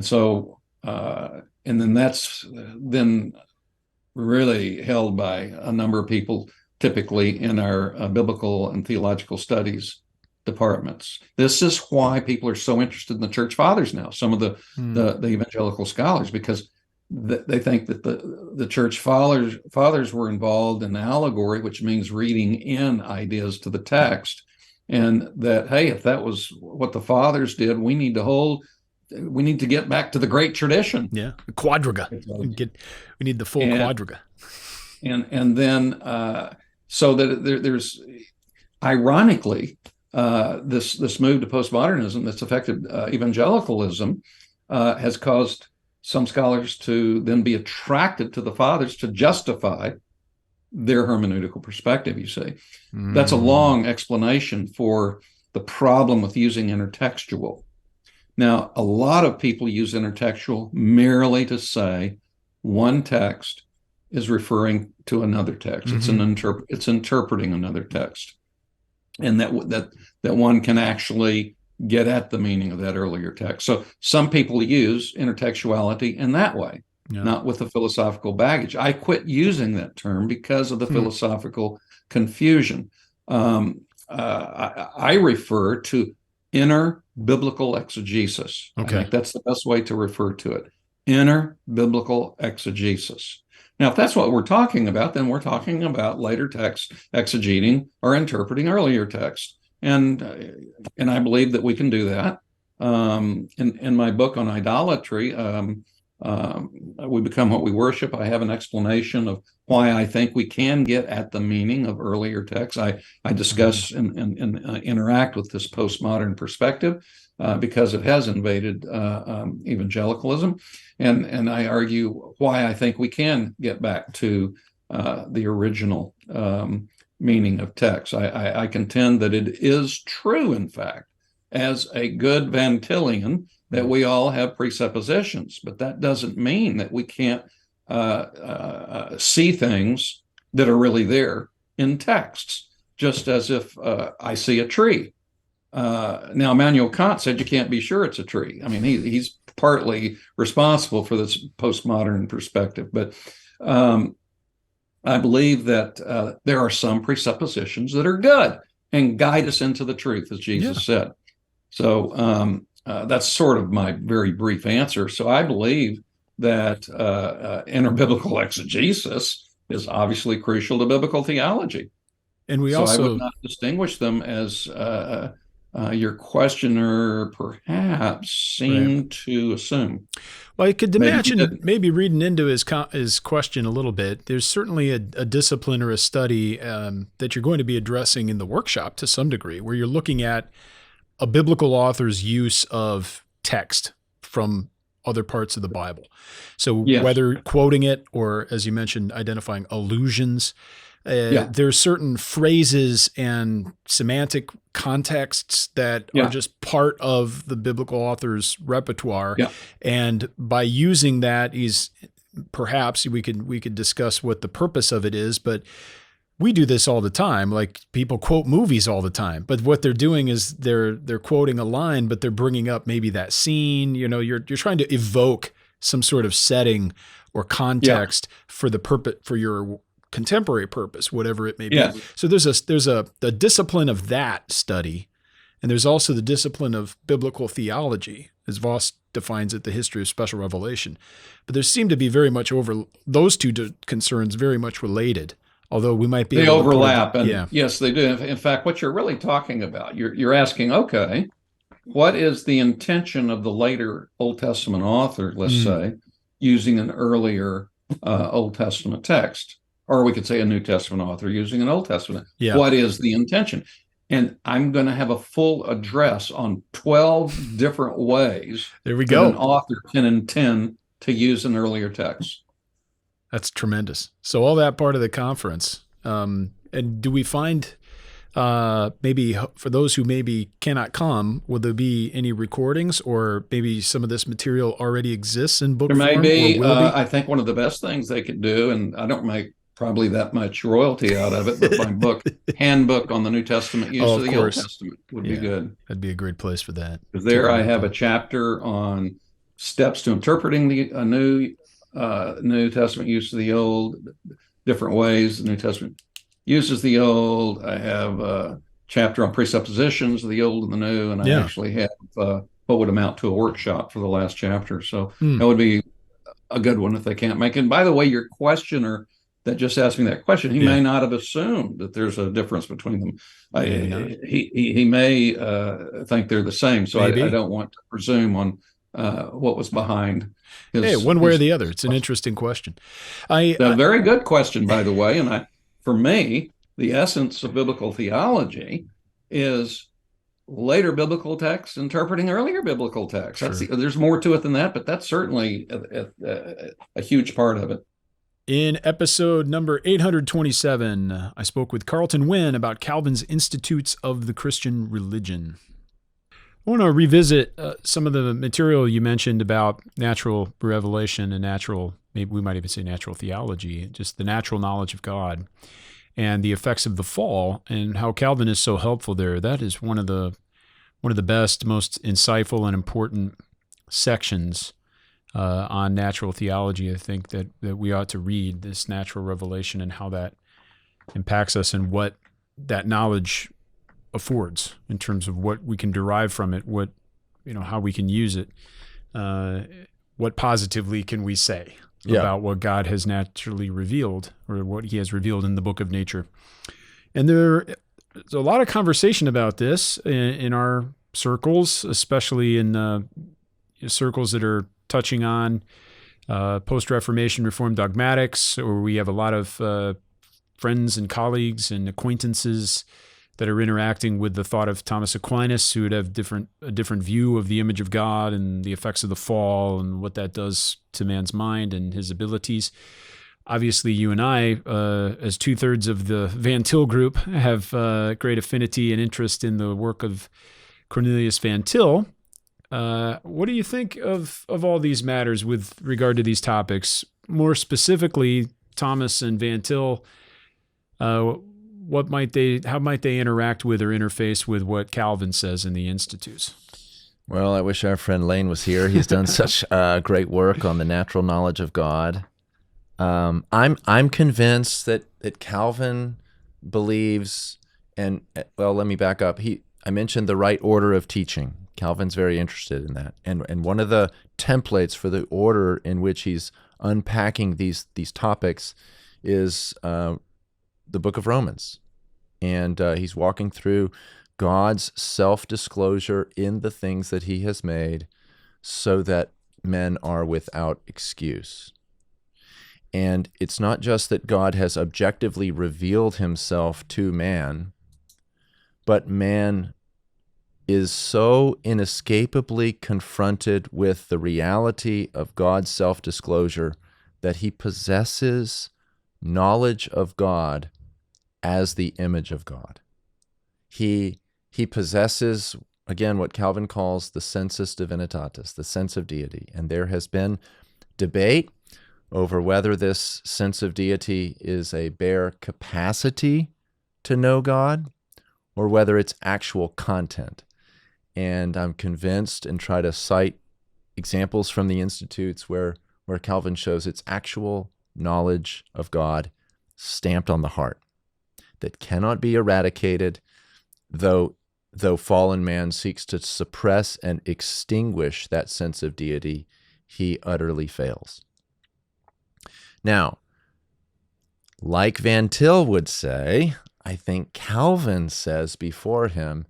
so and then that's then really held by a number of people, typically in our biblical and theological studies departments. This is why people are so interested in the church fathers now, some of the evangelical scholars, because they think that the church fathers were involved in allegory, which means reading in ideas to the text, and that, hey, if that was what the fathers did, we need to get back to the great tradition. Yeah, the quadriga. We need the full quadriga. And then so that there's ironically this move to postmodernism that's affected evangelicalism has caused some scholars to then be attracted to the fathers to justify their hermeneutical perspective, you see. That's a long explanation for the problem with using intertextual. Now, a lot of people use intertextual merely to say one text is referring to another text. It's interpreting another text, and that one can actually get at the meaning of that earlier text. So some people use intertextuality in that way, not with the philosophical baggage. I quit using that term because of the philosophical confusion. I refer to inner biblical exegesis. Okay. I think that's the best way to refer to it. Inner biblical exegesis. Now, if that's what we're talking about, then we're talking about later texts exegeting or interpreting earlier texts. And I believe that we can do that. In my book on idolatry, We Become What We Worship, I have an explanation of why I think we can get at the meaning of earlier texts. I discuss and interact with this postmodern perspective because it has invaded evangelicalism. And I argue why I think we can get back to the original meaning of text. I contend that it is true, in fact, as a good Van Tillian, that we all have presuppositions, but that doesn't mean that we can't see things that are really there in texts, just as if I see a tree. Now, Immanuel Kant said you can't be sure it's a tree. I mean, he's partly responsible for this postmodern perspective, but I believe that there are some presuppositions that are good and guide us into the truth, as Jesus said. So that's sort of my very brief answer. So I believe that interbiblical exegesis is obviously crucial to biblical theology. And we so also I would not distinguish them as your questioner perhaps seemed to assume. Well, I could imagine maybe reading into his question a little bit. There's certainly a discipline or a study that you're going to be addressing in the workshop to some degree, where you're looking at a biblical author's use of text from other parts of the Bible. So whether quoting it or, as you mentioned, identifying allusions, there's certain phrases and semantic contexts that are just part of the biblical author's repertoire. And by using that, perhaps we could discuss what the purpose of it is, but we do this all the time. Like, people quote movies all the time, but what they're doing is they're quoting a line, but they're bringing up maybe that scene. You know, you're trying to evoke some sort of setting or context for the purpose, for your contemporary purpose, whatever it may be. So there's a discipline of that study, and there's also the discipline of biblical theology, as Voss defines it, the history of special revelation. But there seem to be very much those two concerns very much related. Although we might be they overlap, and yes, they do. In fact, what you're really talking about, you're asking, okay, what is the intention of the later Old Testament author, let's say, using an earlier Old Testament text, or we could say a New Testament author using an Old Testament. What is the intention? And I'm going to have a full address on 12 different ways there we go. An author can intend to use an earlier text. That's tremendous. So all that part of the conference. And do we find maybe for those who maybe cannot come, will there be any recordings, or maybe some of this material already exists in book form? There may be. I think one of the best things they could do, and I don't make probably that much royalty out of it, but my book, Handbook on the New Testament Use of the Old Testament, would be good. That'd be a great place for that. Because there I have a chapter on steps to interpreting the New Testament use of the Old, different ways the New Testament uses the Old. I have a chapter on presuppositions of the Old and the New, and I actually have what would amount to a workshop for the last chapter. So that would be a good one if they can't make it. And by the way, your questioner that just asked me that question, he may not have assumed that there's a difference between them. He may think they're the same. So I don't want to presume on what was behind one way or the other. It's an interesting question. A very good question, by the way. And for me, the essence of biblical theology is later biblical texts interpreting earlier biblical texts. There's more to it than that, but that's certainly a huge part of it. In episode number 827, I spoke with Carlton Wynne about Calvin's Institutes of the Christian Religion. I want to revisit some of the material you mentioned about natural revelation and maybe we might even say natural theology, just the natural knowledge of God and the effects of the fall, and how Calvin is so helpful there. That is one of the best, most insightful and important sections on natural theology. I think that we ought to read this natural revelation and how that impacts us, and what that knowledge affords in terms of what we can derive from it, what, how we can use it. What positively can we say about what God has naturally revealed, or what he has revealed in the book of nature? And there's a lot of conversation about this in our circles, especially in circles that are touching on post-Reformation Reformed dogmatics, or we have a lot of friends and colleagues and acquaintances that are interacting with the thought of Thomas Aquinas, who would have a different view of the image of God and the effects of the fall and what that does to man's mind and his abilities. Obviously, you and I, as 2/3 of the Van Til group, have great affinity and interest in the work of Cornelius Van Til. What do you think of all these matters with regard to these topics? More specifically, Thomas and Van Til, how might they interact with or interface with what Calvin says in the Institutes? Well, I wish our friend Lane was here. He's done such great work on the natural knowledge of God. I'm convinced that Calvin believes, and let me back up. I mentioned the right order of teaching. Calvin's very interested in that, and one of the templates for the order in which he's unpacking these topics is the book of Romans, and he's walking through God's self-disclosure in the things that he has made so that men are without excuse. And it's not just that God has objectively revealed himself to man, but man is so inescapably confronted with the reality of God's self-disclosure that he possesses knowledge of God as the image of God. He possesses, again, what Calvin calls the sensus divinitatis, the sense of deity. And there has been debate over whether this sense of deity is a bare capacity to know God or whether it's actual content. And I'm convinced, and try to cite examples from the Institutes where Calvin shows its actual knowledge of God stamped on the heart that cannot be eradicated, though fallen man seeks to suppress and extinguish that sense of deity, he utterly fails. Now, like Van Til would say, I think Calvin says before him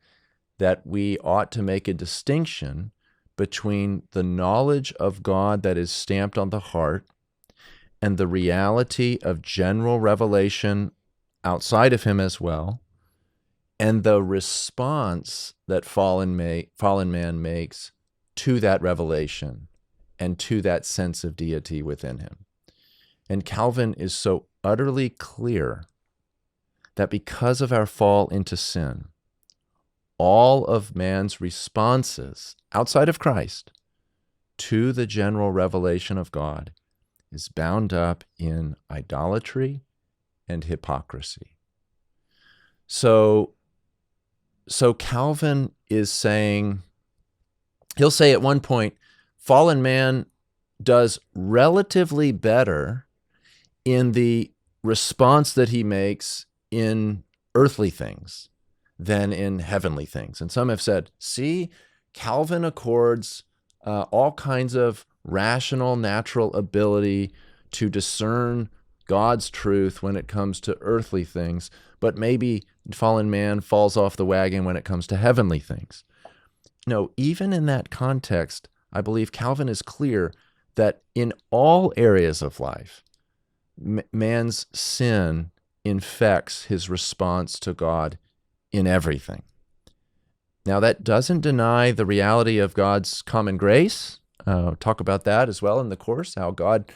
that we ought to make a distinction between the knowledge of God that is stamped on the heart and the reality of general revelation outside of him as well, and the response that fallen man makes to that revelation and to that sense of deity within him. And Calvin is so utterly clear that because of our fall into sin, all of man's responses outside of Christ to the general revelation of God is bound up in idolatry and hypocrisy. So Calvin is saying, he'll say at one point, fallen man does relatively better in the response that he makes in earthly things than in heavenly things. And some have said, see, Calvin accords all kinds of rational, natural ability to discern God's truth when it comes to earthly things, but maybe fallen man falls off the wagon when it comes to heavenly things. No, even in that context, I believe Calvin is clear that in all areas of life, man's sin infects his response to God in everything. Now, that doesn't deny the reality of God's common grace. Talk about that as well in the course, how God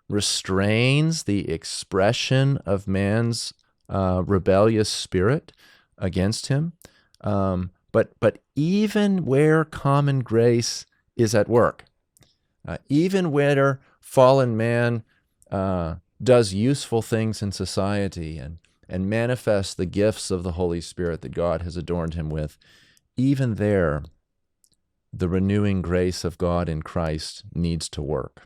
restrains the expression of man's rebellious spirit against him. But even where common grace is at work, even where fallen man does useful things in society and manifests the gifts of the Holy Spirit that God has adorned him with, even there, the renewing grace of God in Christ needs to work.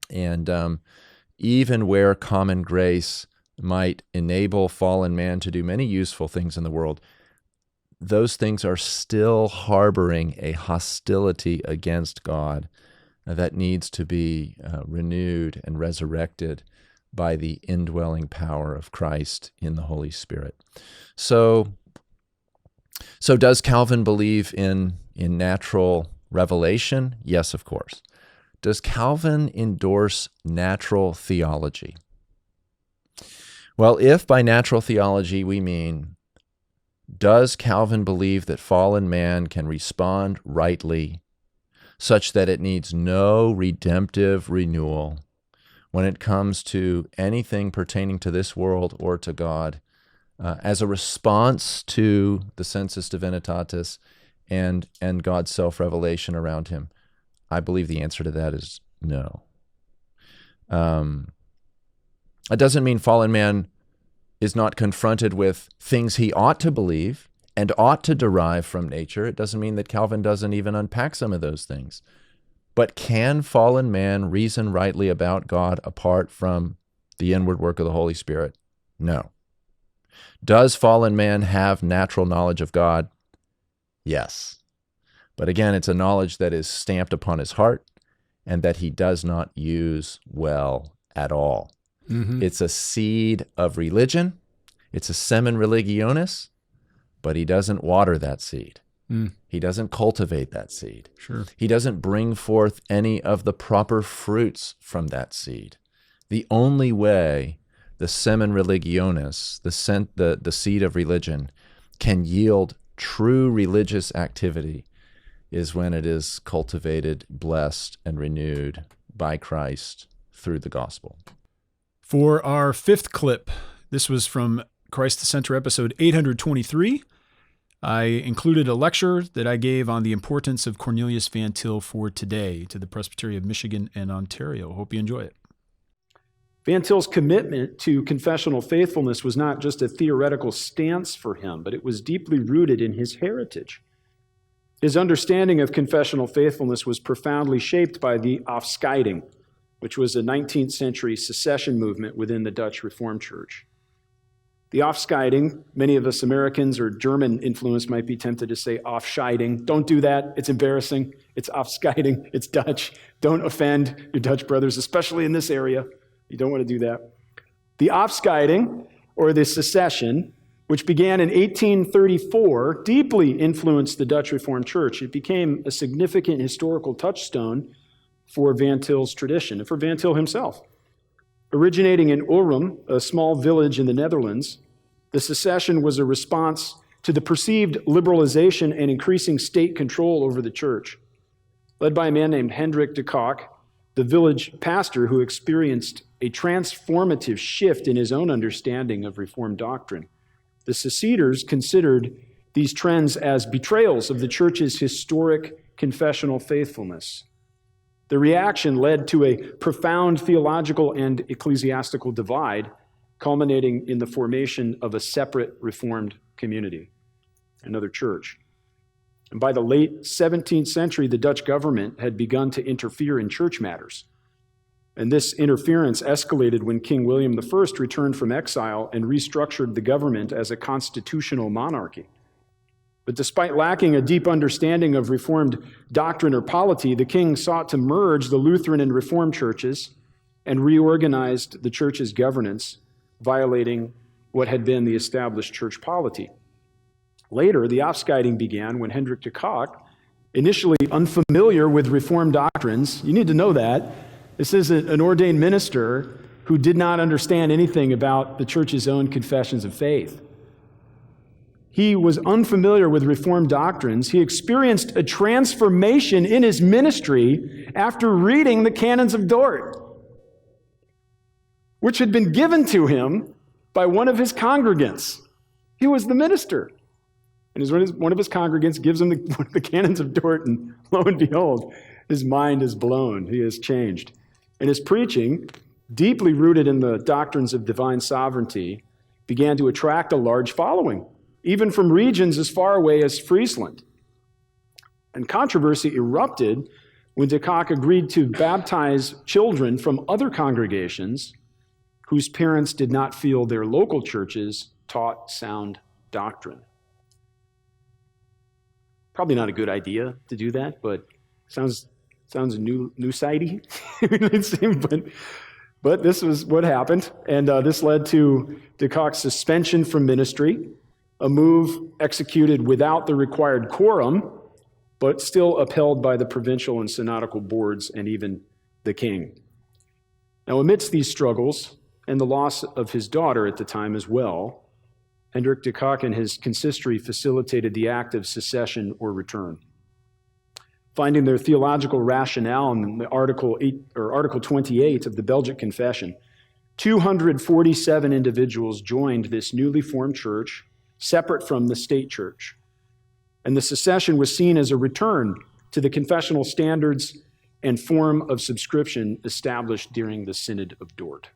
And even where common grace might enable fallen man to do many useful things in the world, those things are still harboring a hostility against God that needs to be renewed and resurrected by the indwelling power of Christ in the Holy Spirit. So does Calvin believe in natural revelation? Yes, of course. Does Calvin endorse natural theology? Well, if by natural theology we mean, does Calvin believe that fallen man can respond rightly such that it needs no redemptive renewal when it comes to anything pertaining to this world or to God, as a response to the sensus divinitatis and God's self-revelation around him? I believe the answer to that is no. It doesn't mean fallen man is not confronted with things he ought to believe and ought to derive from nature. It doesn't mean that Calvin doesn't even unpack some of those things. But can fallen man reason rightly about God apart from the inward work of the Holy Spirit? No. Does fallen man have natural knowledge of God? Yes. But again, it's a knowledge that is stamped upon his heart and that he does not use well at all. Mm-hmm. It's a seed of religion. It's a semen religionis, but he doesn't water that seed. He doesn't cultivate that seed. Sure. He doesn't bring forth any of the proper fruits from that seed. The only way the semen religionis, the seed of religion, can yield true religious activity is when it is cultivated, blessed, and renewed by Christ through the gospel. For our fifth clip, this was from Christ the Center episode 823. I included a lecture that I gave on the importance of Cornelius Van Til for today to the Presbytery of Michigan and Ontario. Hope you enjoy it. Van Til's commitment to confessional faithfulness was not just a theoretical stance for him, but it was deeply rooted in his heritage. His understanding of confessional faithfulness was profoundly shaped by the Afscheiding, which was a 19th century secession movement within the Dutch Reformed Church. The Afscheiding, many of us Americans or German influence might be tempted to say Afscheiding. Don't do that. It's embarrassing. It's Afscheiding. It's Dutch. Don't offend your Dutch brothers, especially in this area. You don't want to do that. The Afscheiding, or the secession, which began in 1834, deeply influenced the Dutch Reformed Church. It became a significant historical touchstone for Van Til's tradition and for Van Til himself. Originating in Urum, a small village in the Netherlands, the secession was a response to the perceived liberalization and increasing state control over the church. Led by a man named Hendrik de Kock, the village pastor who experienced a transformative shift in his own understanding of Reformed doctrine, the seceders considered these trends as betrayals of the church's historic confessional faithfulness. The reaction led to a profound theological and ecclesiastical divide, culminating in the formation of a separate Reformed community, another church. And by the late 17th century, the Dutch government had begun to interfere in church matters. And this interference escalated when King William I returned from exile and restructured the government as a constitutional monarchy. But despite lacking a deep understanding of Reformed doctrine or polity, the king sought to merge the Lutheran and Reformed churches and reorganized the church's governance, violating what had been the established church polity. Later, the Afscheiding began when Hendrik de Kock, initially unfamiliar with Reformed doctrines, you need to know that, this is an ordained minister who did not understand anything about the church's own confessions of faith. He was unfamiliar with Reformed doctrines. He experienced a transformation in his ministry after reading the Canons of Dort, which had been given to him by one of his congregants. He was the minister. And one of his congregants gives him the Canons of Dort, and lo and behold, his mind is blown. He is changed. And his preaching, deeply rooted in the doctrines of divine sovereignty, began to attract a large following, even from regions as far away as Friesland. And controversy erupted when de Kock agreed to baptize children from other congregations whose parents did not feel their local churches taught sound doctrine. Probably not a good idea to do that, but sounds new-sidey. But this was what happened, and this led to de Kock's suspension from ministry, a move executed without the required quorum, but still upheld by the provincial and synodical boards and even the king. Now, amidst these struggles and the loss of his daughter at the time as well, Hendrik de Kock and his consistory facilitated the act of secession or return. Finding their theological rationale in the Article 28 of the Belgic Confession, 247 individuals joined this newly formed church, separate from the state church. And the secession was seen as a return to the confessional standards and form of subscription established during the Synod of Dort.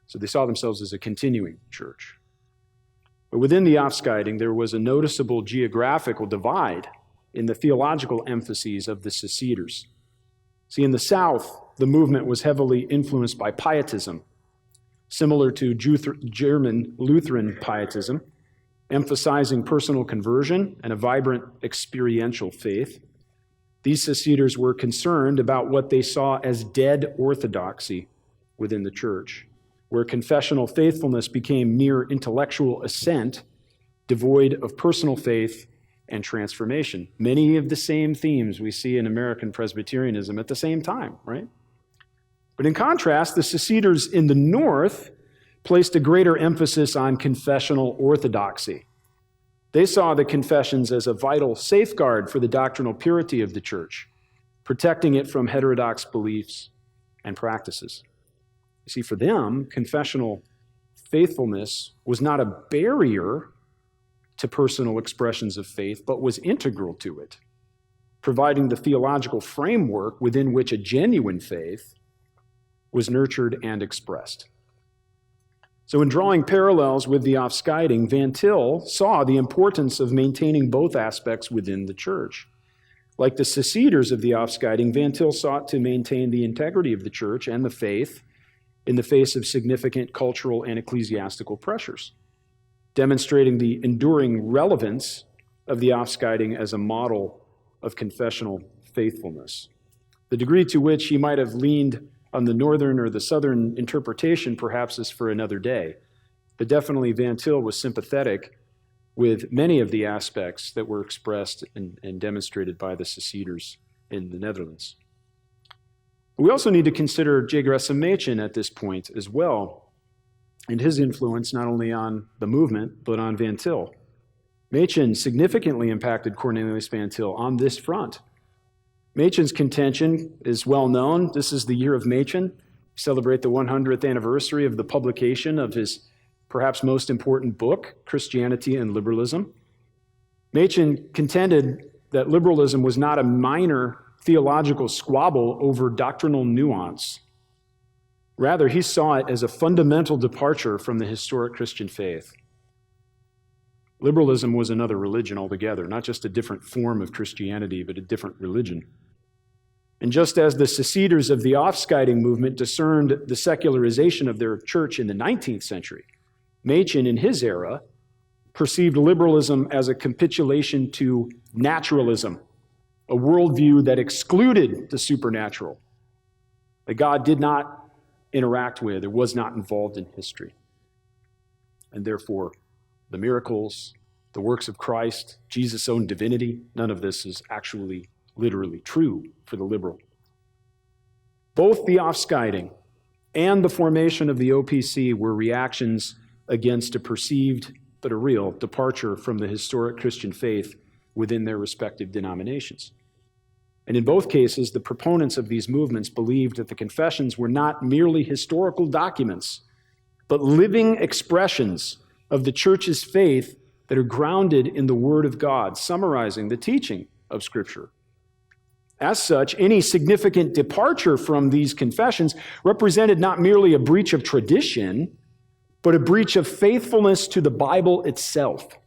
So they saw themselves as a continuing church. But within the Afscheiding, there was a noticeable geographical divide in the theological emphases of the seceders. See, in the South, the movement was heavily influenced by pietism, similar to German Lutheran pietism, emphasizing personal conversion and a vibrant experiential faith. These seceders were concerned about what they saw as dead orthodoxy within the church, where confessional faithfulness became mere intellectual assent, devoid of personal faith and transformation. Many of the same themes we see in American Presbyterianism at the same time, right? But in contrast, the seceders in the North placed a greater emphasis on confessional orthodoxy. They saw the confessions as a vital safeguard for the doctrinal purity of the church, protecting it from heterodox beliefs and practices. You see, for them, confessional faithfulness was not a barrier to personal expressions of faith, but was integral to it, providing the theological framework within which a genuine faith was nurtured and expressed. So in drawing parallels with the Afscheiding, Van Til saw the importance of maintaining both aspects within the church. Like the seceders of the Afscheiding, Van Til sought to maintain the integrity of the church and the faith in the face of significant cultural and ecclesiastical pressures, demonstrating the enduring relevance of the Afscheiding as a model of confessional faithfulness. The degree to which he might have leaned on the northern or the southern interpretation perhaps is for another day, but definitely Van Til was sympathetic with many of the aspects that were expressed and demonstrated by the seceders in the Netherlands. We also need to consider J. Gresham Machen at this point as well, and his influence not only on the movement, but on Van Til. Machen significantly impacted Cornelius Van Til on this front. Machen's contention is well known. This is the year of Machen. We celebrate the 100th anniversary of the publication of his perhaps most important book, Christianity and Liberalism. Machen contended that liberalism was not a minor theological squabble over doctrinal nuance. Rather, he saw it as a fundamental departure from the historic Christian faith. Liberalism was another religion altogether, not just a different form of Christianity, but a different religion. And just as the seceders of the Afscheiding movement discerned the secularization of their church in the 19th century, Machen, in his era, perceived liberalism as a capitulation to naturalism, a worldview that excluded the supernatural, that God did not interact with or was not involved in history. And therefore, the miracles, the works of Christ, Jesus' own divinity, none of this is actually literally true for the liberal. Both the Afscheiding and the formation of the OPC were reactions against a perceived, but a real, departure from the historic Christian faith within their respective denominations. And in both cases, the proponents of these movements believed that the confessions were not merely historical documents, but living expressions of the church's faith that are grounded in the Word of God, summarizing the teaching of Scripture. As such, any significant departure from these confessions represented not merely a breach of tradition, but a breach of faithfulness to the Bible itself.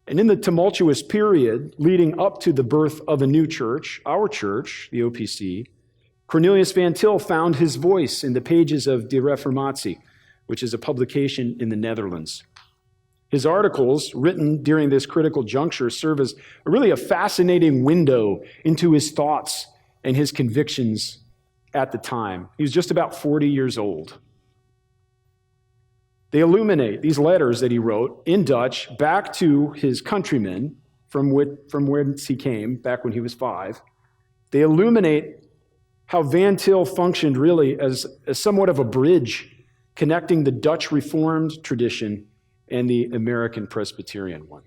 And in the tumultuous period leading up to the birth of a new church, our church, the OPC, Cornelius van Til found his voice in the pages of De Reformatie, which is a publication in the Netherlands. His articles, written during this critical juncture, serve as really a fascinating window into his thoughts and his convictions at the time. He was just about 40 years old. They illuminate these letters that he wrote in Dutch back to his countrymen from whence he came back when he was 5. They illuminate how Van Til functioned really as somewhat of a bridge connecting the Dutch Reformed tradition and the American Presbyterian one.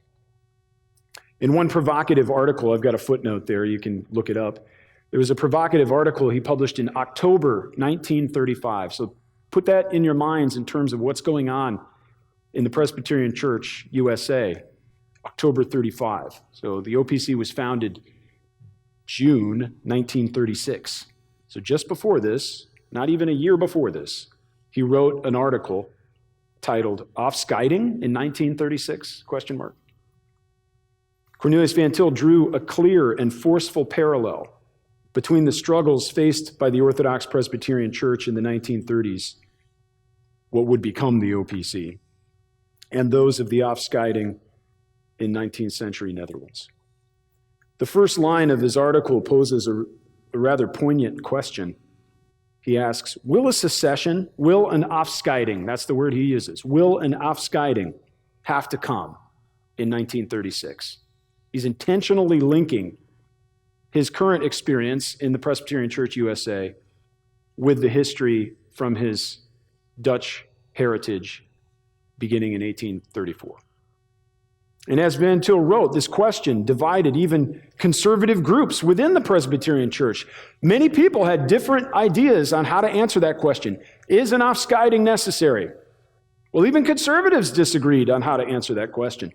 In one provocative article, I've got a footnote there, you can look it up. There was a provocative article he published in October 1935. So put that in your minds in terms of what's going on in the Presbyterian Church, USA, October 35. So the OPC was founded June 1936. So just before this, not even a year before this, he wrote an article titled Afscheiding in 1936, ? Cornelius van Til drew a clear and forceful parallel between the struggles faced by the Orthodox Presbyterian Church in the 1930s, what would become the OPC, and those of the Afscheiding in 19th century Netherlands. The first line of his article poses a rather poignant question. He asks, will a secession, will an Afscheiding, that's the word he uses, will an Afscheiding have to come in 1936? He's intentionally linking his current experience in the Presbyterian Church USA with the history from his Dutch heritage beginning in 1834. And as Van Til wrote, this question divided even conservative groups within the Presbyterian Church. Many people had different ideas on how to answer that question. Is an Afscheiding necessary? Well, even conservatives disagreed on how to answer that question.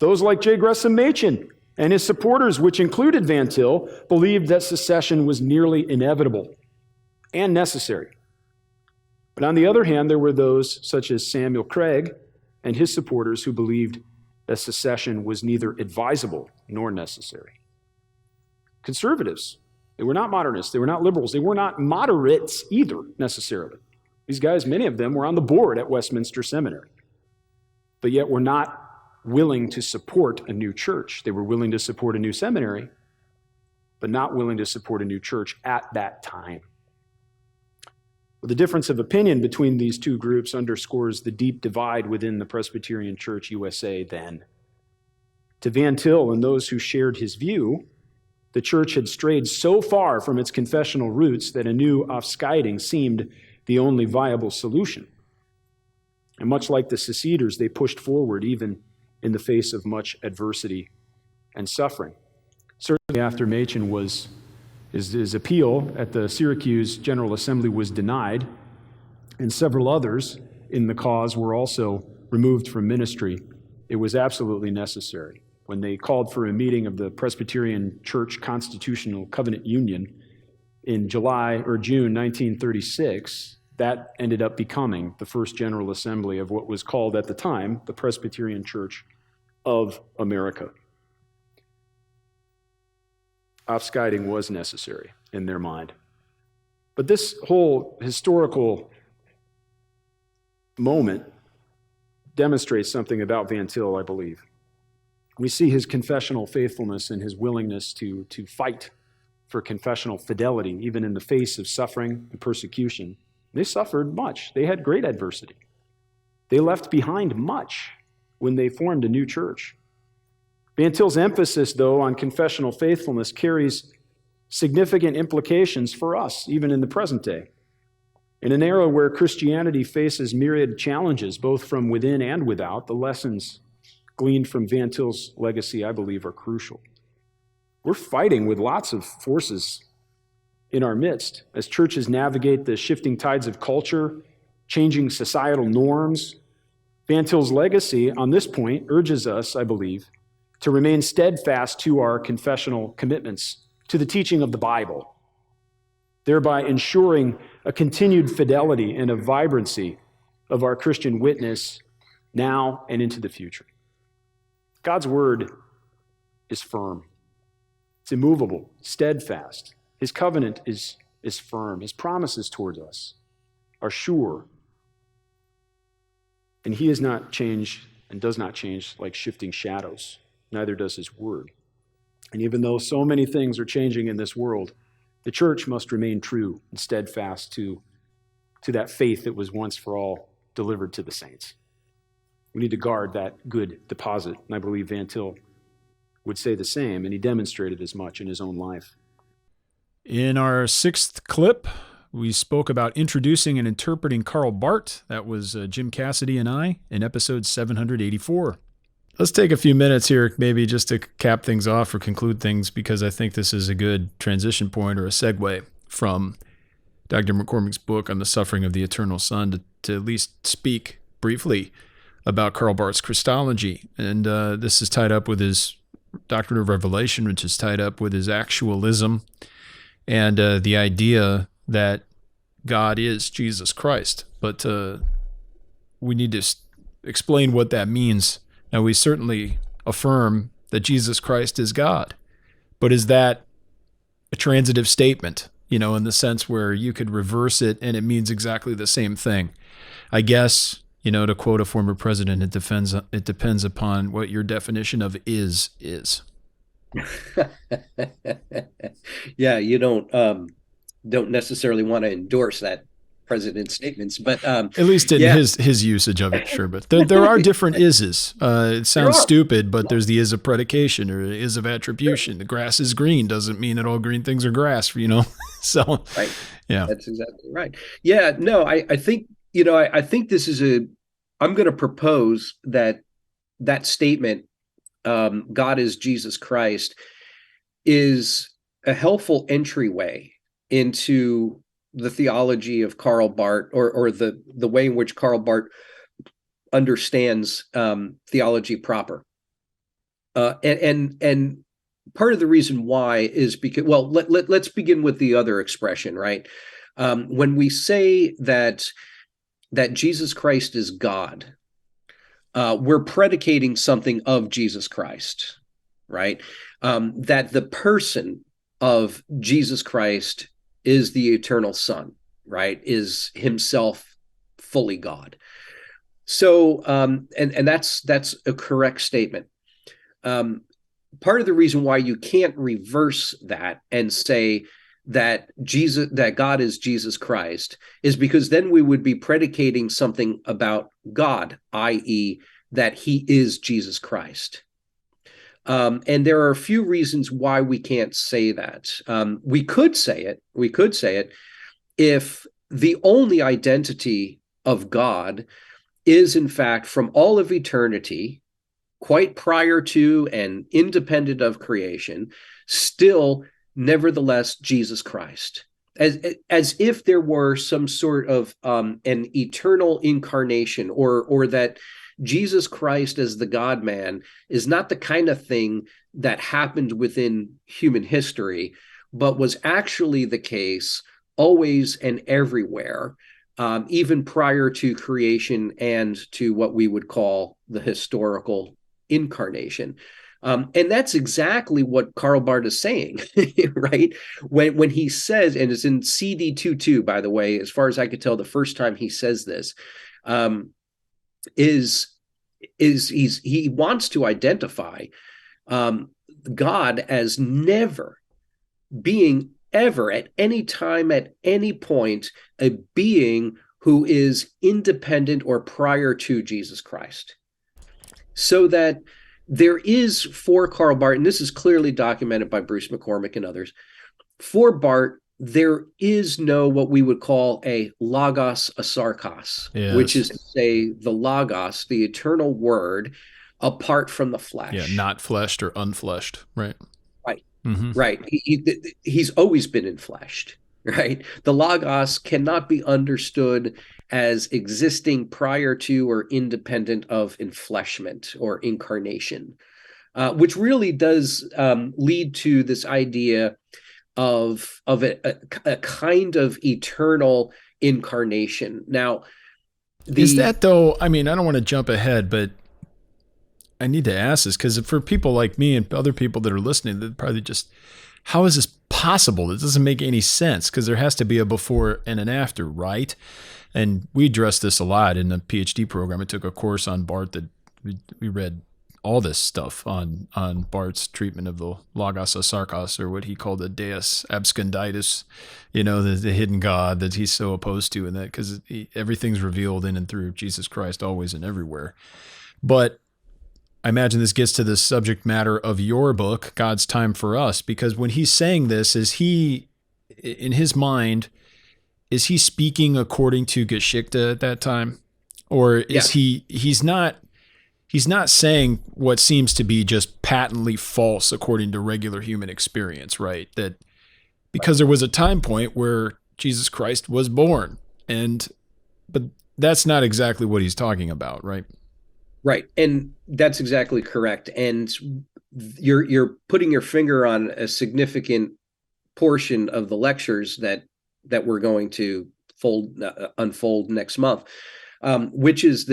Those like J. Gresham Machen and his supporters, which included Van Til, believed that secession was nearly inevitable and necessary. But on the other hand, there were those such as Samuel Craig and his supporters who believed that secession was neither advisable nor necessary. Conservatives, they were not modernists, they were not liberals, they were not moderates either, necessarily. These guys, many of them were on the board at Westminster Seminary, but yet were not willing to support a new church. They were willing to support a new seminary, but not willing to support a new church at that time. The difference of opinion between these two groups underscores the deep divide within the Presbyterian Church USA then. To Van Til and those who shared his view, the church had strayed so far from its confessional roots that a new Afscheiding seemed the only viable solution. And much like the seceders, they pushed forward even in the face of much adversity and suffering. Certainly after Machen his appeal at the Syracuse General Assembly was denied, and several others in the cause were also removed from ministry. It was absolutely necessary. When they called for a meeting of the Presbyterian Church Constitutional Covenant Union in June 1936, that ended up becoming the first General Assembly of what was called at the time the Presbyterian Church of America. Afscheiding was necessary in their mind. But this whole historical moment demonstrates something about Van Til, I believe. We see his confessional faithfulness and his willingness to fight for confessional fidelity, even in the face of suffering and persecution. They suffered much. They had great adversity. They left behind much when they formed a new church. Van Til's emphasis, though, on confessional faithfulness carries significant implications for us, even in the present day. In an era where Christianity faces myriad challenges, both from within and without, the lessons gleaned from Van Til's legacy, I believe, are crucial. We're fighting with lots of forces in our midst as churches navigate the shifting tides of culture, changing societal norms. Van Til's legacy on this point urges us, I believe, to remain steadfast to our confessional commitments, to the teaching of the Bible, thereby ensuring a continued fidelity and a vibrancy of our Christian witness now and into the future. God's word is firm. It's immovable, steadfast. His covenant is is firm. His promises towards us are sure. And he has not changed and does not change like shifting shadows. Neither does his word. And even though so many things are changing in this world, the church must remain true and steadfast to that faith that was once for all delivered to the saints. We need to guard that good deposit. And I believe Van Til would say the same, and he demonstrated as much in his own life. In our 6th clip, we spoke about introducing and interpreting Karl Barth. That was Jim Cassidy and I in episode 784. Let's take a few minutes here, maybe just to cap things off or conclude things, because I think this is a good transition point or a segue from Dr. McCormick's book on the suffering of the eternal Son to at least speak briefly about Karl Barth's Christology. And this is tied up with his doctrine of revelation, which is tied up with his actualism and the idea that God is Jesus Christ. But we need to explain what that means. Now, we certainly affirm that Jesus Christ is God, but is that a transitive statement, in the sense where you could reverse it and it means exactly the same thing? I guess, to quote a former president, it depends upon what your definition of is. Yeah, you don't necessarily want to endorse that president's statements, but at least in his usage of it, sure. But there are different ises. It sounds stupid, but there's the is of predication or is of attribution. The grass is green doesn't mean that all green things are grass, So, right. Yeah, that's exactly right. Yeah, no, I think I think this is I'm going to propose that statement, God is Jesus Christ, is a helpful entryway into the theology of Karl Barth, or the way in which Karl Barth understands theology proper. And part of the reason why is because, well, let's begin with the other expression, right? When we say that Jesus Christ is God, we're predicating something of Jesus Christ, right? That the person of Jesus Christ is the eternal Son, right? Is himself fully God. So, and that's a correct statement. Part of the reason why you can't reverse that and say that God is Jesus Christ is because then we would be predicating something about God, i.e., that he is Jesus Christ. And there are a few reasons why we can't say that. We could say it if the only identity of God is, in fact, from all of eternity, quite prior to and independent of creation, still, nevertheless, Jesus Christ. As if there were some sort of an eternal incarnation, or that Jesus Christ as the God-man is not the kind of thing that happened within human history, but was actually the case always and everywhere, even prior to creation and to what we would call the historical incarnation. And that's exactly what Karl Barth is saying, right? When he says, and it's in CD 22, by the way, as far as I could tell, the first time he says this, he wants to identify God as never being ever at any time, at any point, a being who is independent or prior to Jesus Christ. So that there is, for Karl Barth, and this is clearly documented by Bruce McCormick and others, for Barth, there is no what we would call a logos asarkos, yes, which is to say the logos, the eternal word, apart from the flesh. Yeah, not fleshed or unfleshed, right? Right, mm-hmm. Right. He's always been enfleshed, right? The logos cannot be understood as existing prior to or independent of enfleshment or incarnation, which really does lead to this idea of a kind of eternal incarnation. Now, is that though? I mean, I don't want to jump ahead, but I need to ask this because for people like me and other people that are listening, they're probably just, how is this possible? It doesn't make any sense because there has to be a before and an after, right? And we addressed this a lot in the PhD program. I took a course on Barth that we read all this stuff on Barth's treatment of the Logos Sarkos, or what he called the Deus Absconditus, the hidden God that he's so opposed to, and that because everything's revealed in and through Jesus Christ always and everywhere. But I imagine this gets to the subject matter of your book, God's Time for Us, because when he's saying this, is he, in his mind, is he speaking according to Geschichte at that time? Or is he's not saying what seems to be just patently false according to regular human experience, right? That because there was a time point where Jesus Christ was born, but that's not exactly what he's talking about, right? Right. And that's exactly correct. And you're putting your finger on a significant portion of the lectures that we're going to unfold next month, which is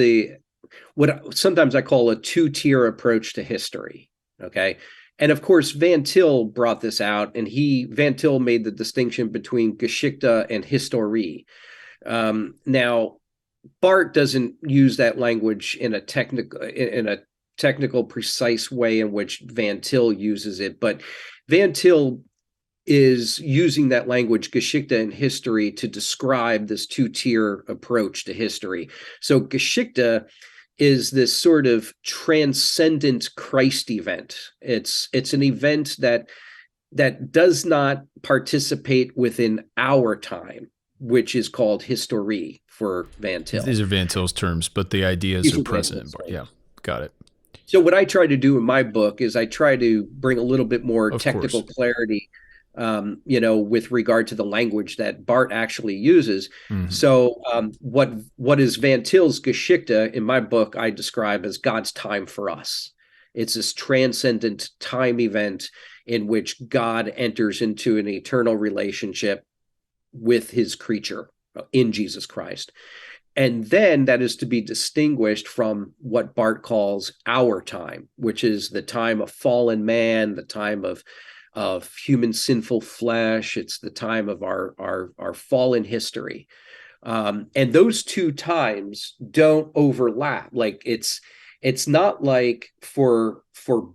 what sometimes I call a two-tier approach to history. Okay. And of course, Van Til brought this out, and Van Til made the distinction between Geschichte and Historie. Now, Barth doesn't use that language in a technical, precise way in which Van Til uses it, but Van Til is using that language, Geschichte and history, to describe this two-tier approach to history. So Geschichte is this sort of transcendent Christ event. It's an event that does not participate within our time, which is called Historie for Van Til. These are Van Til's terms, but the ideas are present. Yeah, got it. So what I try to do in my book is I try to bring a little bit more technical clarity, with regard to the language that Barth actually uses. Mm-hmm. So what is Van Til's Geschichte in my book, I describe as God's time for us. It's this transcendent time event in which God enters into an eternal relationship with his creature in Jesus Christ. And then that is to be distinguished from what Barth calls our time, which is the time of fallen man, the time of human sinful flesh. It's the time of our fallen history. And those two times don't overlap. Like it's not like for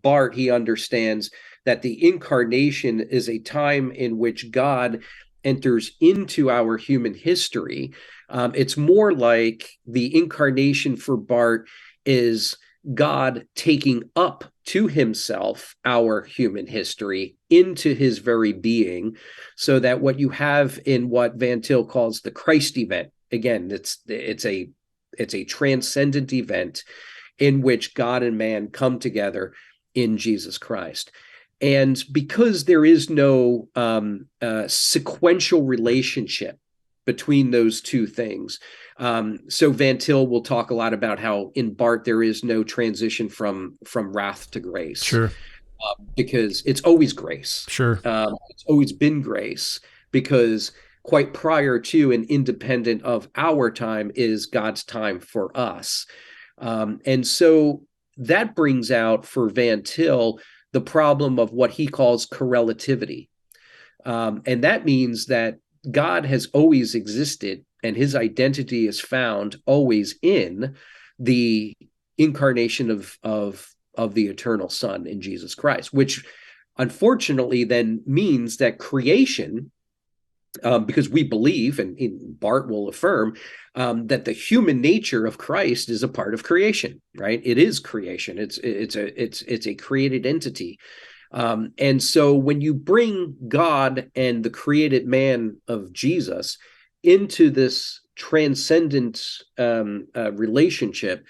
Barth, he understands that the incarnation is a time in which God enters into our human history. It's more like the incarnation for Barth is God taking up to himself our human history into his very being, so that what you have in what Van Til calls the Christ event, again, it's a transcendent event in which God and man come together in Jesus Christ. And because there is no sequential relationship between those two things, so Van Til will talk a lot about how in Barth there is no transition from wrath to grace. Sure. Because it's always grace. Sure. It's always been grace, because quite prior to and independent of our time is God's time for us. And so that brings out for Van Til the problem of what he calls correlativity. And that means that God has always existed, and his identity is found always in the incarnation of the eternal Son in Jesus Christ, which unfortunately then means that creation, because we believe, and Barth will affirm, that the human nature of Christ is a part of creation, right? It is creation. It's a created entity. And so when you bring God and the created man of Jesus into this transcendent relationship,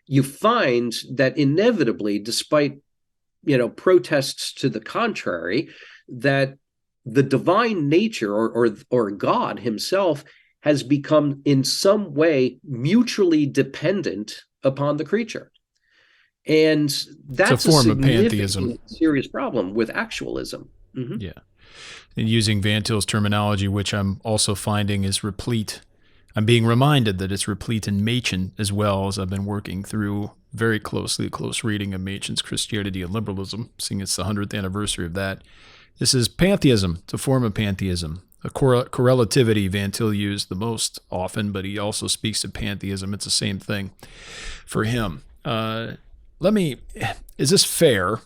you find that inevitably, despite protests to the contrary, that the divine nature or God himself has become in some way mutually dependent upon the creature. And that's a form of pantheism, serious problem with actualism. Mm-hmm. Yeah. And using Van Til's terminology, which I'm also finding is replete. I'm being reminded that it's replete in Machen as well, as I've been working through very close reading of Machen's Christianity and Liberalism, seeing it's the 100th anniversary of that. This is pantheism. It's a form of pantheism. A correlativity Van Til used the most often, but he also speaks of pantheism. It's the same thing for him. Is this fair,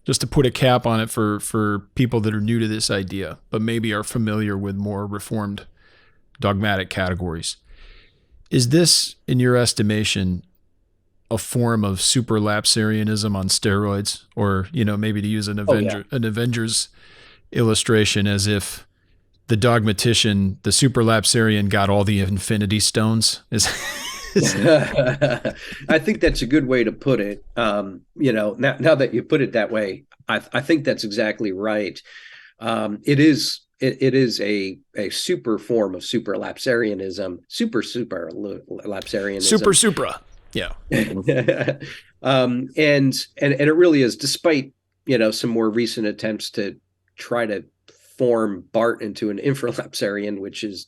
just to put a cap on it for people that are new to this idea, but maybe are familiar with more reformed dogmatic categories? Is this, in your estimation, a form of superlapsarianism on steroids? Or, maybe to use an Avengers illustration, as if the dogmatician, the superlapsarian, got all the infinity stones? I think that's a good way to put it. Now that you put it that way, I think that's exactly right. It is a super form of superlapsarianism, superlapsarianism. Supra. Yeah. And it really is, despite, some more recent attempts to try to form Barth into an infralapsarian, which is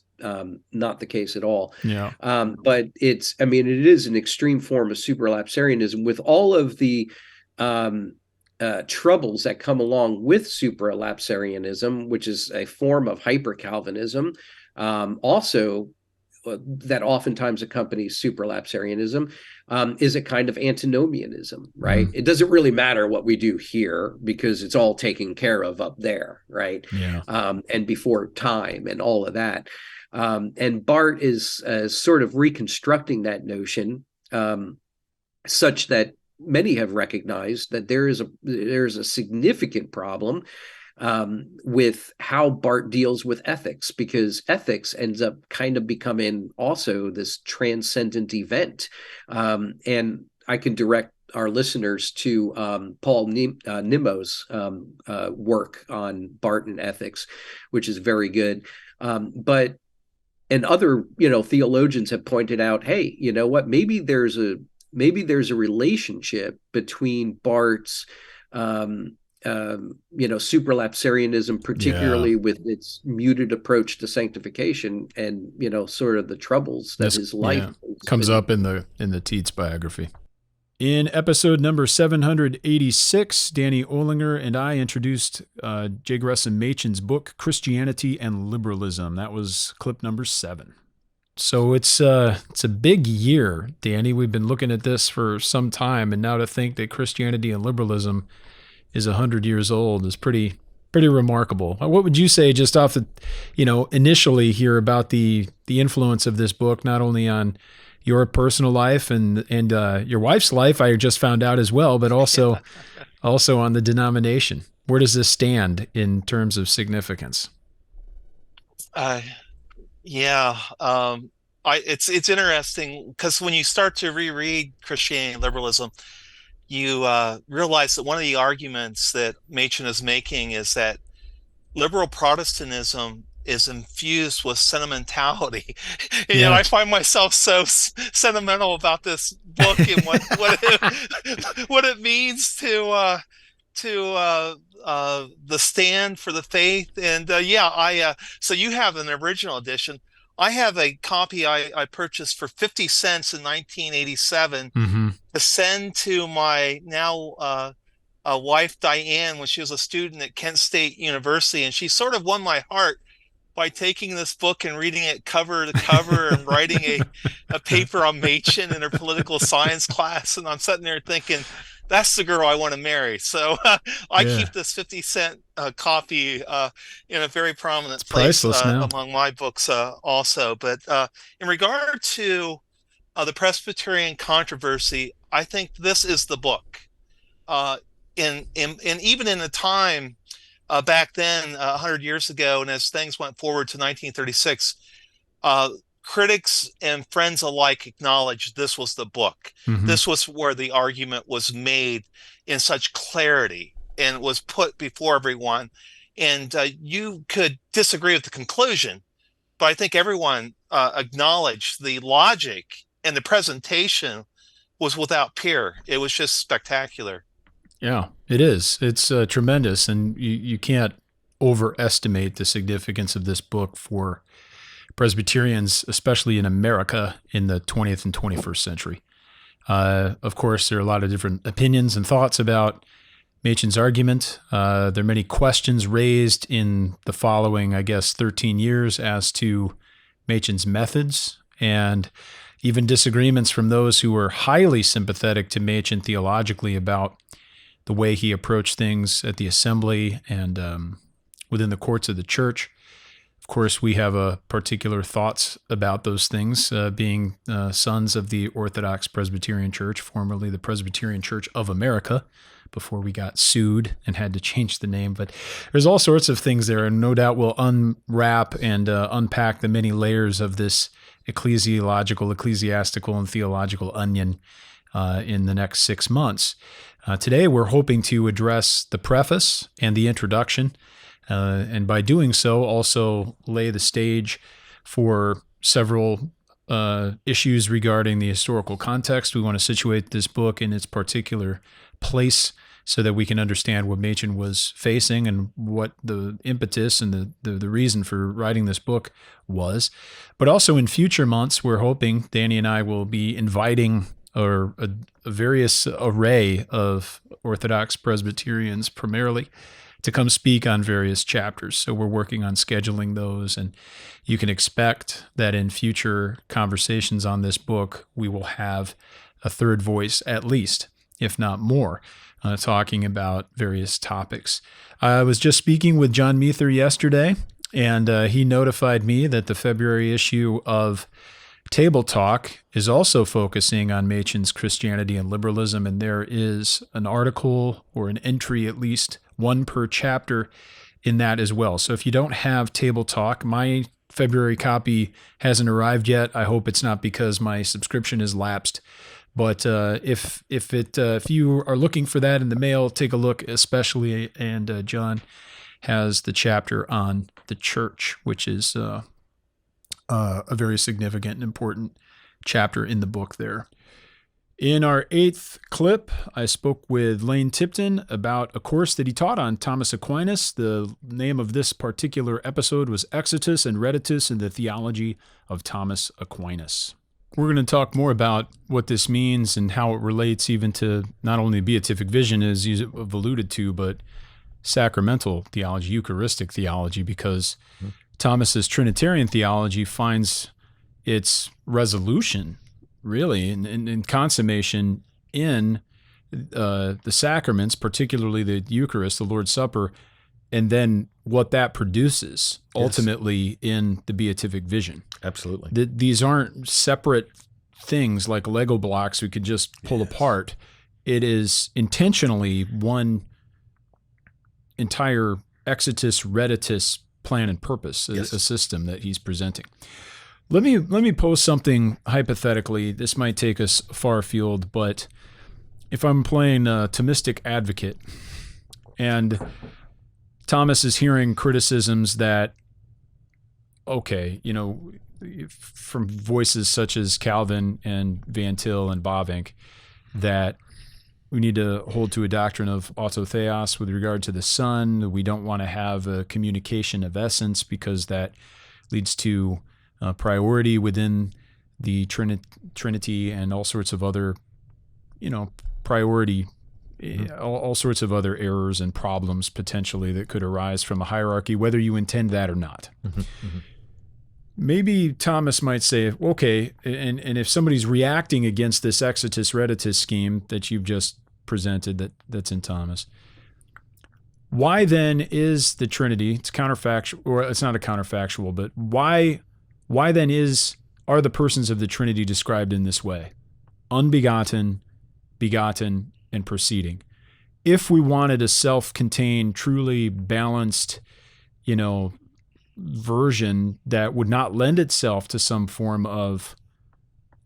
not the case at all. Yeah. But it is an extreme form of superlapsarianism with all of the troubles that come along with supralapsarianism, which is a form of hyper-Calvinism, also that oftentimes accompanies supralapsarianism, is a kind of antinomianism, right? It doesn't really matter what we do here because it's all taken care of up there, right? Yeah. And before time and all of that. And Barth is sort of reconstructing that notion such that many have recognized that there's a significant problem with how Barth deals with ethics, because ethics ends up kind of becoming also this transcendent event. And I can direct our listeners to Paul Nimmo's work on Barth and ethics, which is very good. But other theologians have pointed out, hey, you know what? Maybe there's a relationship between Barth's supralapsarianism, particularly with its muted approach to sanctification, and sort of the troubles that his life comes up in the Tietz biography. In episode number 786, Danny Olinger and I introduced J. Gresham Machen's book, Christianity and Liberalism. That was clip number 7. So it's a big year, Danny. We've been looking at this for some time, and now to think that Christianity and liberalism is 100 years old is pretty remarkable. What would you say, just off the, initially here, about the influence of this book, not only on your personal life and your wife's life, I just found out as well, but also on the denomination? Where does this stand in terms of significance? It's interesting because when you start to reread Christianity and liberalism, you realize that one of the arguments that Machen is making is that liberal Protestantism is infused with sentimentality. And I find myself so sentimental about this book and what it means to the stand for the faith. And so you have an original edition. I have a copy I purchased for 50 cents in 1987 to send to my now wife, Diane, when she was a student at Kent State University. And she sort of won my heart by taking this book and reading it cover to cover and writing a paper on Machen in her political science class. And I'm sitting there thinking, that's the girl I want to marry. So I keep this 50-cent copy in a very prominent place among my books also. But in regard to the Presbyterian controversy, I think this is the book. And even in the time back then, 100 years ago, and as things went forward to 1936, critics and friends alike acknowledged this was the book. This was where the argument was made in such clarity and was put before everyone. And you could disagree with the conclusion, but I think everyone acknowledged the logic, and the presentation was without peer. It was just spectacular. Yeah, it is. It's tremendous, and you can't overestimate the significance of this book for Presbyterians, especially in America in the 20th and 21st century. Of course, there are a lot of different opinions and thoughts about Machen's argument. There are many questions raised in the following, 13 years as to Machen's methods, and even disagreements from those who were highly sympathetic to Machen theologically about the way he approached things at the assembly and within the courts of the church. Of course, we have particular thoughts about those things, being sons of the Orthodox Presbyterian Church, formerly the Presbyterian Church of America, before we got sued and had to change the name. But there's all sorts of things there, and no doubt we'll unwrap and unpack the many layers of this ecclesiastical, and theological onion in the next 6 months. Today, we're hoping to address the preface and the introduction, and by doing so, also lay the stage for several issues regarding the historical context. We want to situate this book in its particular place so that we can understand what Machen was facing and what the impetus and the reason for writing this book was. But also in future months, we're hoping Danny and I will be inviting a various array of Orthodox Presbyterians primarily to come speak on various chapters. So we're working on scheduling those, and you can expect that in future conversations on this book, we will have a third voice at least, if not more, talking about various topics. I was just speaking with John Meether yesterday, and he notified me that the February issue of Table Talk is also focusing on Machen's Christianity and Liberalism, and there is an article or an entry, at least one per chapter, in that as well. So if you don't have Table Talk, my February copy hasn't arrived yet. I hope it's not because my subscription has lapsed. But if you are looking for that in the mail, take a look, especially. And John has the chapter on the church, which is a very significant and important chapter in the book there. In our 8th clip, I spoke with Lane Tipton about a course that he taught on Thomas Aquinas. The name of this particular episode was Exitus and Reditus in the Theology of Thomas Aquinas. We're going to talk more about what this means and how it relates even to not only beatific vision, as you've alluded to, but sacramental theology, Eucharistic theology, because Thomas's Trinitarian theology finds its resolution, really, in consummation in the sacraments, particularly the Eucharist, the Lord's Supper, and then what that produces ultimately in the beatific vision. Absolutely. These aren't separate things like Lego blocks we could just pull apart. It is intentionally one entire Exitus Reditus plan and purpose, a system that he's presenting. Let me pose something hypothetically. This might take us far afield, but if I'm playing Thomistic advocate and Thomas is hearing criticisms that, from voices such as Calvin and Van Til and Bavinck, that we need to hold to a doctrine of autotheos with regard to the Son. We don't want to have a communication of essence because that leads to priority within the Trinity and all sorts of other, priority, all sorts of other errors and problems potentially that could arise from a hierarchy, whether you intend that or not. Maybe Thomas might say, okay, and if somebody's reacting against this Exitus Reditus scheme that you've just presented that's in Thomas, why then is the Trinity, it's counterfactual, or it's not a counterfactual, but why then are the persons of the Trinity described in this way? Unbegotten, begotten, and proceeding. If we wanted a self-contained, truly balanced, version that would not lend itself to some form of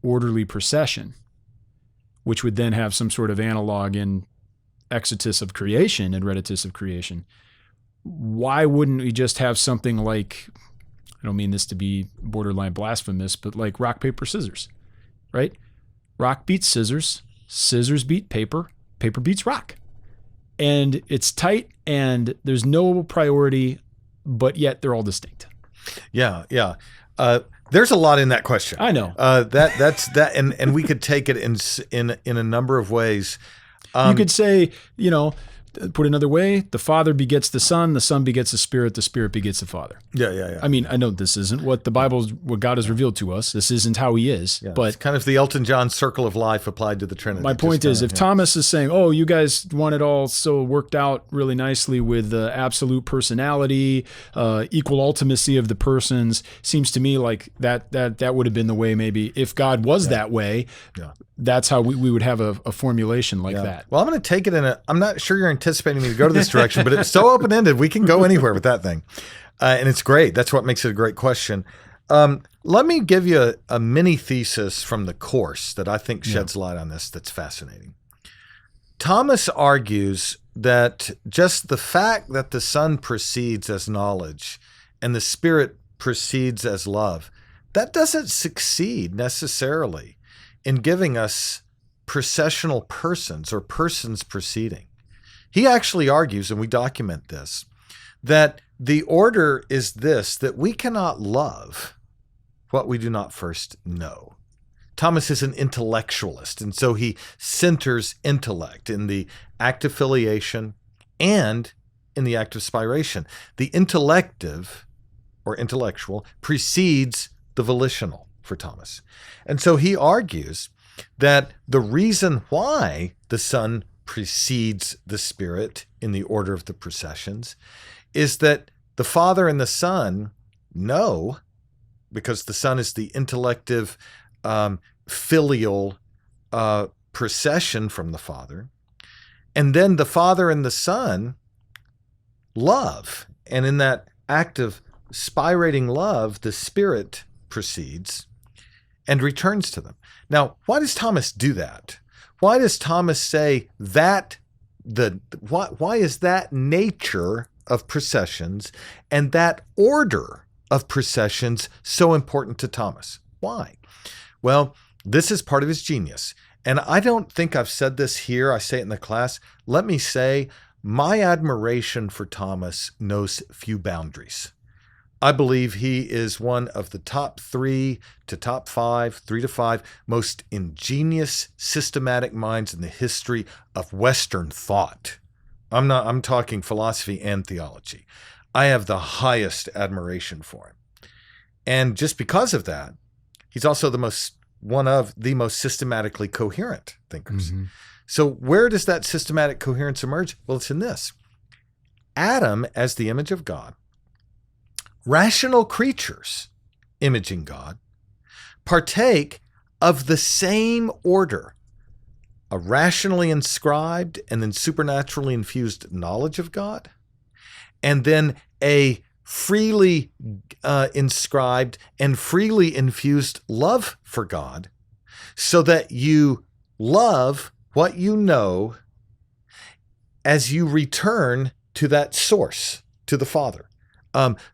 orderly procession, which would then have some sort of analog in Exitus of creation and Reditus of creation, why wouldn't we just have something like, I don't mean this to be borderline blasphemous, but like rock, paper, scissors, right? Rock beats scissors, scissors beat paper, paper beats rock. And it's tight and there's no priority, but yet they're all distinct. Yeah. There's a lot in that question. I know. That's that, and we could take it in a number of ways. You could say, put another way, the Father begets the Son begets the Spirit begets the Father. Yeah. I mean, I know this isn't what what God has revealed to us. This isn't how he is, Yeah, but it's kind of the Elton John circle of life applied to the Trinity. my point is, if Thomas is saying, oh, you guys want it all so worked out really nicely with the absolute personality, equal ultimacy of the persons, seems to me like that would have been the way maybe if God was that way, that's how we would have a formulation like that. Well, I'm going to take it I'm not sure you're anticipating me to go to this direction, but it's so open-ended. We can go anywhere with that thing. And it's great. That's what makes it a great question. Let me give you a mini thesis from the course that I think sheds light on this that's fascinating. Thomas argues that just the fact that the Son proceeds as knowledge and the Spirit proceeds as love, that doesn't succeed necessarily in giving us processional persons or persons proceeding. He actually argues, and we document this, that the order is this, that we cannot love what we do not first know. Thomas is an intellectualist, and so he centers intellect in the act of filiation and in the act of spiration. The intellective or intellectual precedes the volitional for Thomas. And so he argues that the reason why the Son precedes the Spirit in the order of the processions is that the Father and the Son know, because the Son is the intellective filial procession from the Father, and then the Father and the Son love, and in that act of spirating love, the Spirit proceeds and returns to them. Now, why does Thomas do that? Why does Thomas say that why is that nature of processions and that order of processions so important to Thomas? Why? Well, this is part of his genius. And I don't think I've said this here. I say it in the class. Let me say, my admiration for Thomas knows few boundaries. I believe he is one of the top 3 to top 5, 3 to 5 most ingenious, systematic minds in the history of Western thought. I'm talking philosophy and theology. I have the highest admiration for him. And just because of that, he's also one of the most systematically coherent thinkers. Mm-hmm. So where does that systematic coherence emerge? Well, it's in this. Adam, as the image of God, rational creatures, imaging God, partake of the same order, a rationally inscribed and then supernaturally infused knowledge of God, and then a freely inscribed and freely infused love for God, so that you love what you know as you return to that source, to the Father.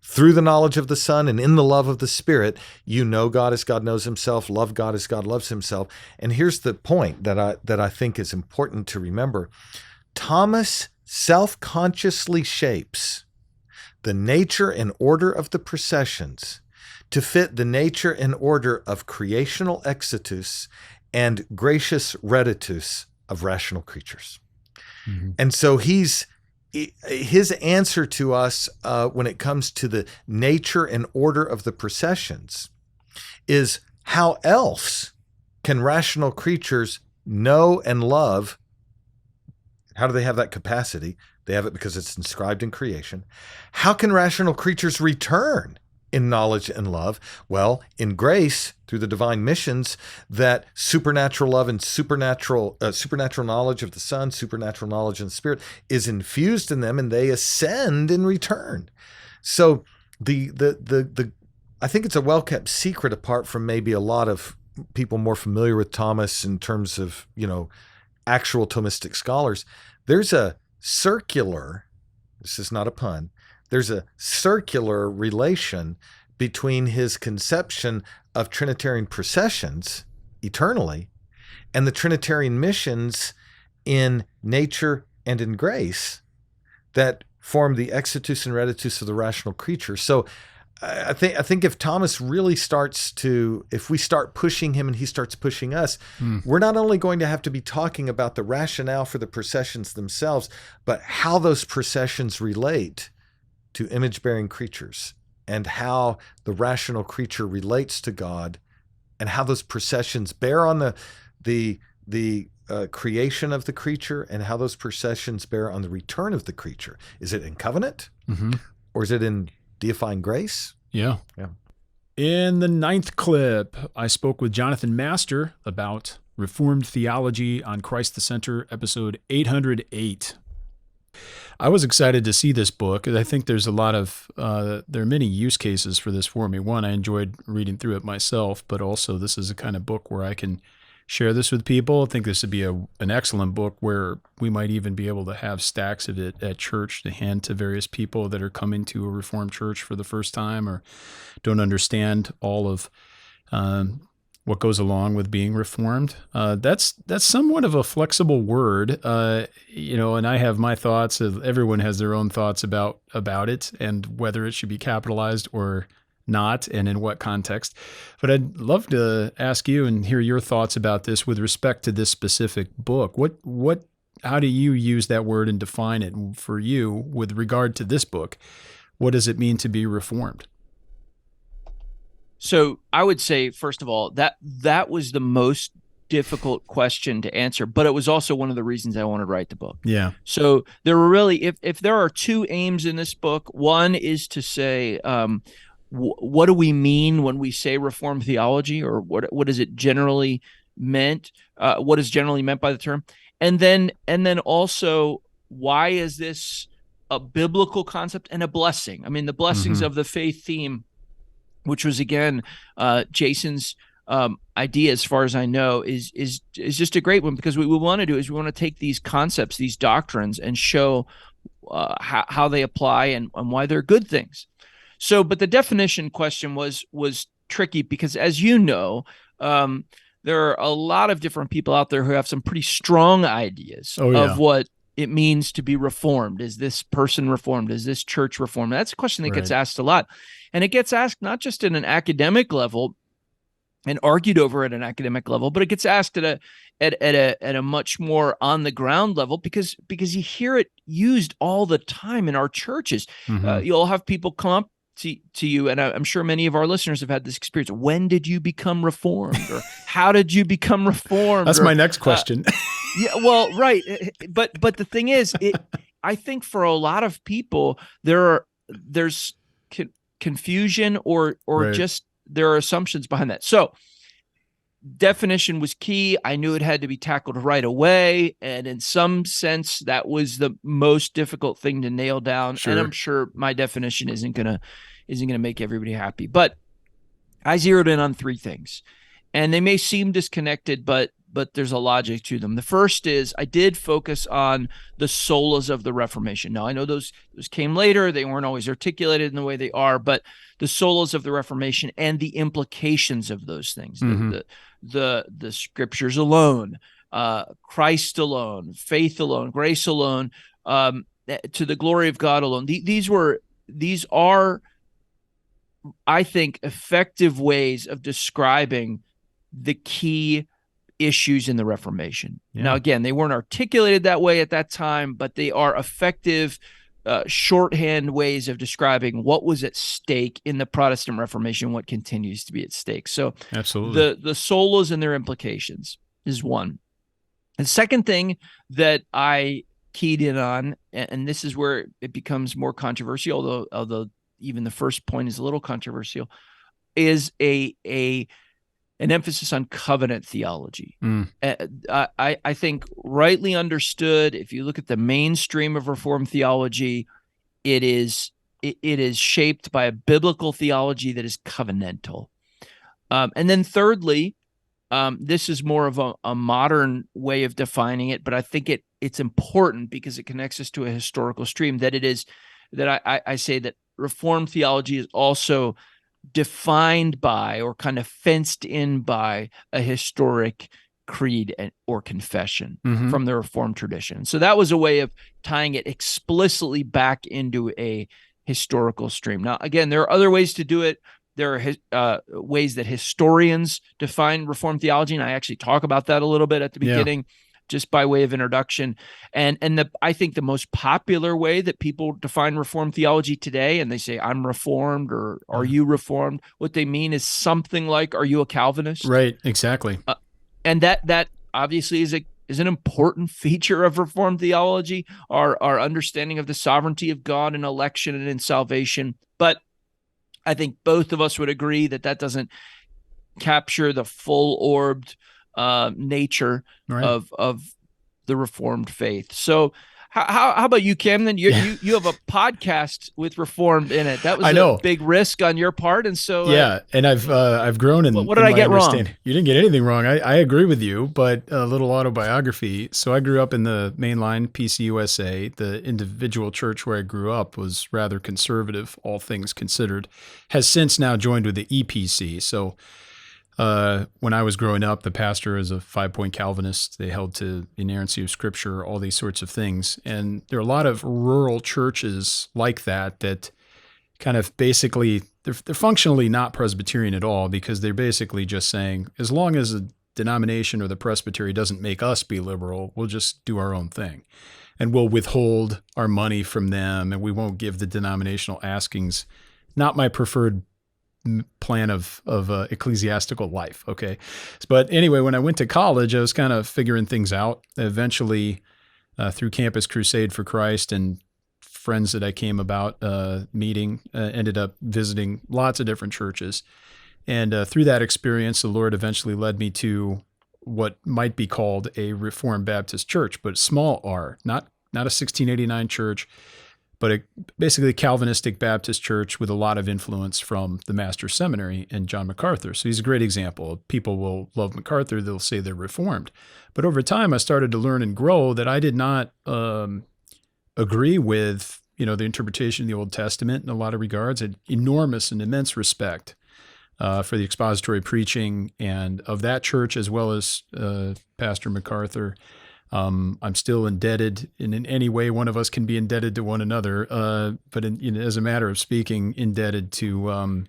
Through the knowledge of the Son and in the love of the Spirit, you know God as God knows himself, love God as God loves himself. And here's the point that I think is important to remember. Thomas self-consciously shapes the nature and order of the processions to fit the nature and order of creational Exitus and gracious Reditus of rational creatures. Mm-hmm. And so his answer to us when it comes to the nature and order of the processions is, how else can rational creatures know and love? How do they have that capacity? They have it because it's inscribed in creation. How can rational creatures return in knowledge and love? Well, in grace, through the divine missions, that supernatural love and supernatural knowledge of the Son, supernatural knowledge of the Spirit is infused in them, and they ascend in return. So I think it's a well-kept secret, apart from maybe a lot of people more familiar with Thomas in terms of, actual Thomistic scholars. There's a circular, this is not a pun, there's a circular relation between his conception of Trinitarian processions eternally and the Trinitarian missions in nature and in grace that form the Exitus and Reditus of the rational creature. So I think if Thomas really if we start pushing him and he starts pushing us, we're not only going to have to be talking about the rationale for the processions themselves, but how those processions relate to image-bearing creatures and how the rational creature relates to God and how those processions bear on the creation of the creature and how those processions bear on the return of the creature. Is it in covenant or is it in deifying grace? Yeah. In the 9th clip, I spoke with Jonathan Master about Reformed Theology on Christ the Center, episode 808. I was excited to see this book. I think there's a lot of, there are many use cases for this for me. One, I enjoyed reading through it myself, but also this is a kind of book where I can share this with people. I think this would be an excellent book where we might even be able to have stacks of it at church to hand to various people that are coming to a Reformed church for the first time or don't understand all of what goes along with being Reformed. That's somewhat of a flexible word, and I have my thoughts. Everyone has their own thoughts about it and whether it should be capitalized or not, and in what context. But I'd love to ask you and hear your thoughts about this with respect to this specific book. How do you use that word and define it for you with regard to this book? What does it mean to be Reformed? So I would say, first of all, that was the most difficult question to answer, but it was also one of the reasons I wanted to write the book. Yeah. So there were really, if there are two aims in this book, one is to say, what do we mean when we say Reformed theology, or what is it generally meant? What is generally meant by the term? And then also, why is this a biblical concept and a blessing? I mean, the blessings of the faith theme, which was again Jason's idea, as far as I know, is just a great one, because what we want to do is we want to take these concepts, these doctrines, and show how they apply and why they're good things. So, but the definition question was tricky because, as you know, there are a lot of different people out there who have some pretty strong ideas of what it means to be Reformed. Is this person Reformed? Is this church Reformed? That's a question that gets asked a lot. And it gets asked not just at an academic level and argued over at an academic level, but it gets asked at a much more on the ground level, because you hear it used all the time in our churches. You'll have people come up to you, and I'm sure many of our listeners have had this experience. When did you become Reformed? Or how did you become Reformed? That's my next question. Yeah, well, right. But the thing is, I think for a lot of people, there's confusion or just there are assumptions behind that. So definition was key. I knew it had to be tackled right away. And in some sense, that was the most difficult thing to nail down. And I'm sure my definition isn't gonna make everybody happy. But I zeroed in on three things. And they may seem disconnected, but there's a logic to them. The first is I did focus on the solas of the Reformation. Now, I know those came later. They weren't always articulated in the way they are, but the solas of the Reformation and the implications of those things, the scriptures alone, Christ alone, faith alone, grace alone, to the glory of God alone. These are, I think, effective ways of describing the key issues in the Reformation. Now, again, they weren't articulated that way at that time, but they are effective shorthand ways of describing what was at stake in the Protestant Reformation, what continues to be at stake. So absolutely, the solas and their implications is one. The second thing that I keyed in on, and this is where it becomes more controversial, although even the first point is a little controversial, is an emphasis on covenant theology. I think rightly understood, if you look at the mainstream of Reformed theology, it is shaped by a biblical theology that is covenantal. And then thirdly, this is more of a modern way of defining it, but I think it's important because it connects us to a historical stream, I say that Reformed theology is also defined by, or kind of fenced in by, a historic creed or confession from the Reformed tradition. So that was a way of tying it explicitly back into a historical stream. Now, again, there are other ways to do it. There are ways that historians define Reformed theology, and I actually talk about that a little bit at the beginning, just by way of introduction. And I think the most popular way that people define Reformed theology today, and they say, I'm Reformed, or are you Reformed? What they mean is something like, are you a Calvinist? Right, exactly. And that obviously is an important feature of Reformed theology, our understanding of the sovereignty of God in election and in salvation. But I think both of us would agree that doesn't capture the full-orbed nature of the Reformed faith. So how about you, Camden? You have a podcast with Reformed in it. That was a big risk on your part, and so and I've grown in. What did I get wrong? You didn't get anything wrong. I agree with you, but a little autobiography. So I grew up in the mainline PCUSA. The individual church where I grew up was rather conservative, all things considered. Has since now joined with the EPC. So when I was growing up, the pastor is a 5-point Calvinist. They held to inerrancy of Scripture, all these sorts of things. And there are a lot of rural churches like that kind of basically, they're functionally not Presbyterian at all, because they're basically just saying, as long as a denomination or the presbytery doesn't make us be liberal, we'll just do our own thing. And we'll withhold our money from them, and we won't give the denominational askings. Not my preferred plan of ecclesiastical life. Okay. But anyway, when I went to college, I was kind of figuring things out. Eventually, through Campus Crusade for Christ and friends that I came about meeting, ended up visiting lots of different churches. And through that experience, the Lord eventually led me to what might be called a Reformed Baptist church, but small r, not a 1689 church, but basically a Calvinistic Baptist church with a lot of influence from the Master's Seminary and John MacArthur. So he's a great example. People will love MacArthur. They'll say they're Reformed. But over time, I started to learn and grow that I did not agree with, the interpretation of the Old Testament in a lot of regards. I had enormous and immense respect for the expository preaching and of that church, as well as Pastor MacArthur. I'm still indebted, and in any way one of us can be indebted to one another, but as a matter of speaking, indebted to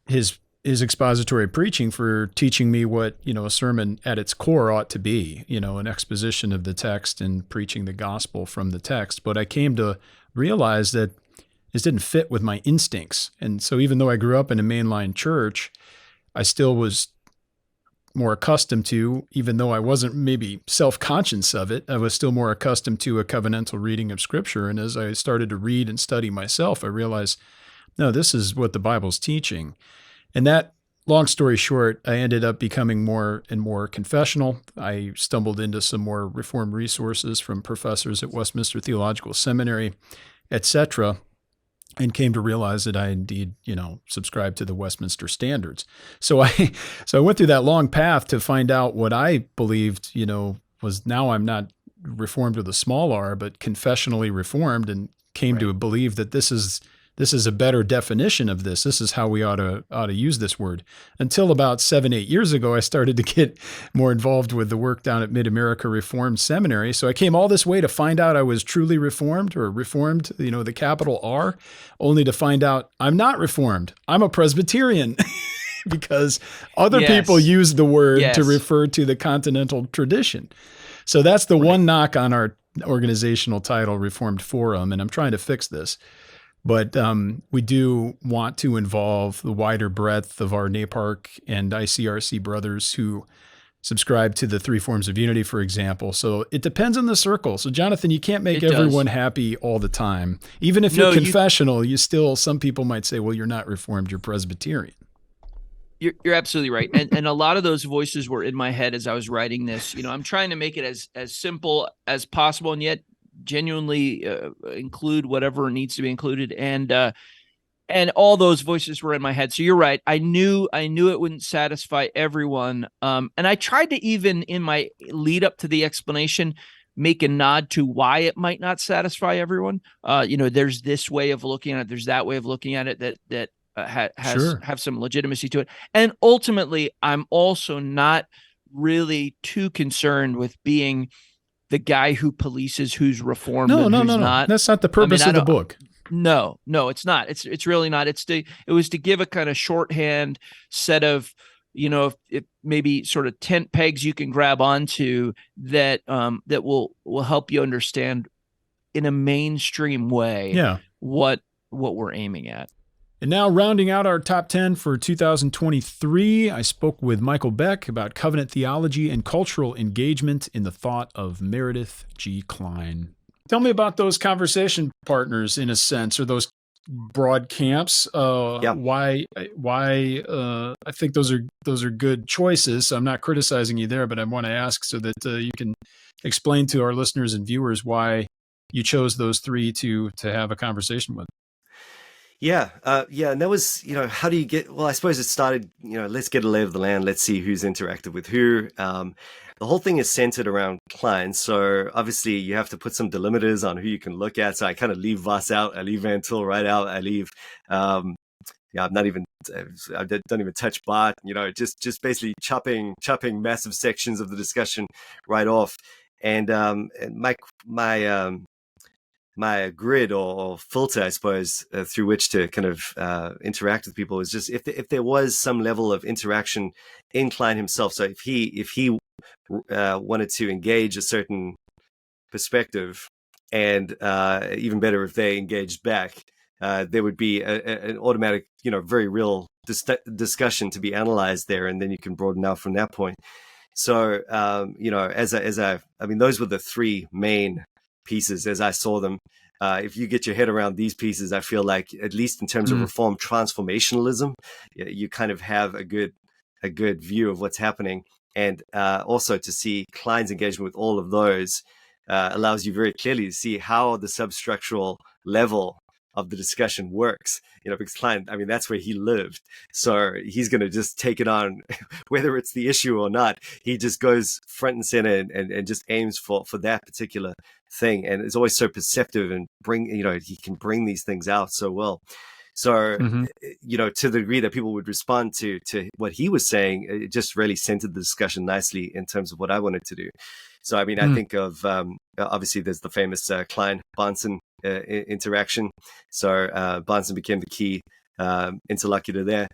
his expository preaching for teaching me what a sermon at its core ought to be, an exposition of the text and preaching the gospel from the text. But I came to realize that this didn't fit with my instincts, and so even though I grew up in a mainline church, I still was more accustomed to, even though I wasn't maybe self-conscious of it, I was still more accustomed to a covenantal reading of Scripture. And as I started to read and study myself, I realized, no, this is what the Bible's teaching. And that, long story short, I ended up becoming more and more confessional. I stumbled into some more Reformed resources from professors at Westminster Theological Seminary, etc., and came to realize that I indeed, subscribe to the Westminster standards. So I went through that long path to find out what I believed, was now I'm not Reformed with a small r, but confessionally Reformed, and came to believe that this is a better definition of this. This is how we ought to use this word. Until about 7-8 years ago, I started to get more involved with the work down at Mid-America Reformed Seminary. So I came all this way to find out I was truly Reformed, or Reformed, the capital R, only to find out I'm not Reformed. I'm a Presbyterian because other people use the word to refer to the continental tradition. So that's the one knock on our organizational title, Reformed Forum, and I'm trying to fix this. But we do want to involve the wider breadth of our NAPARC and ICRC brothers who subscribe to the three forms of unity, for example. So it depends on the circle. So Jonathan, you can't make everyone happy all the time. Even if you're confessional, some people might say, well, you're not Reformed, you're Presbyterian. You're absolutely right. And a lot of those voices were in my head as I was writing this. I'm trying to make it as simple as possible, and yet genuinely include whatever needs to be included, and all those voices were in my head. So you're right. I knew it wouldn't satisfy everyone, and I tried to, even in my lead up to the explanation, make a nod to why it might not satisfy everyone. There's this way of looking at it, there's that way of looking at it that have some legitimacy to it, and ultimately, I'm also not really too concerned with being the guy who polices who's Reformed and who's not. That's not the purpose of the book. No, it's not. It's really not. It was to give a kind of shorthand set of, if maybe sort of tent pegs you can grab onto that that will help you understand in a mainstream way what we're aiming at. And now, rounding out our top 10 for 2023, I spoke with Michael Beck about covenant theology and cultural engagement in the thought of Meredith G. Kline. Tell me about those conversation partners, in a sense, or those broad camps. Why? I think those are good choices. So I'm not criticizing you there, but I want to ask so that you can explain to our listeners and viewers why you chose those three to have a conversation with. Yeah. And that was, how do you get, well, I suppose it started, let's get a lay of the land. Let's see who's interacted with who. The whole thing is centered around Kline. So obviously you have to put some delimiters on who you can look at. So I kind of leave Voss out. I leave Van Til right out. I leave, I'm not even, I don't even touch Barth, just basically chopping massive sections of the discussion right off. And my grid or filter, I suppose, through which to kind of interact with people is just if there was some level of interaction in Kline himself. So if he wanted to engage a certain perspective, and even better if they engaged back, there would be an automatic, very real discussion to be analyzed there, and then you can broaden out from that point. So I mean, those were the three main pieces as I saw them. If you get your head around these pieces, I feel like, at least in terms of Reformed transformationalism, you kind of have a good view of what's happening. And also to see Kline's engagement with all of those allows you very clearly to see how the substructural level of the discussion works, because Kline, I mean, that's where he lived. So he's going to just take it on, whether it's the issue or not. He just goes front and center and just aims for that particular thing. And it's always so perceptive and he can bring these things out so well. So, to the degree that people would respond to what he was saying, it just really centered the discussion nicely in terms of what I wanted to do. So, I mean, I think of, obviously there's the famous Kline-Bahnsen interaction. So Bahnsen became the key interlocutor there.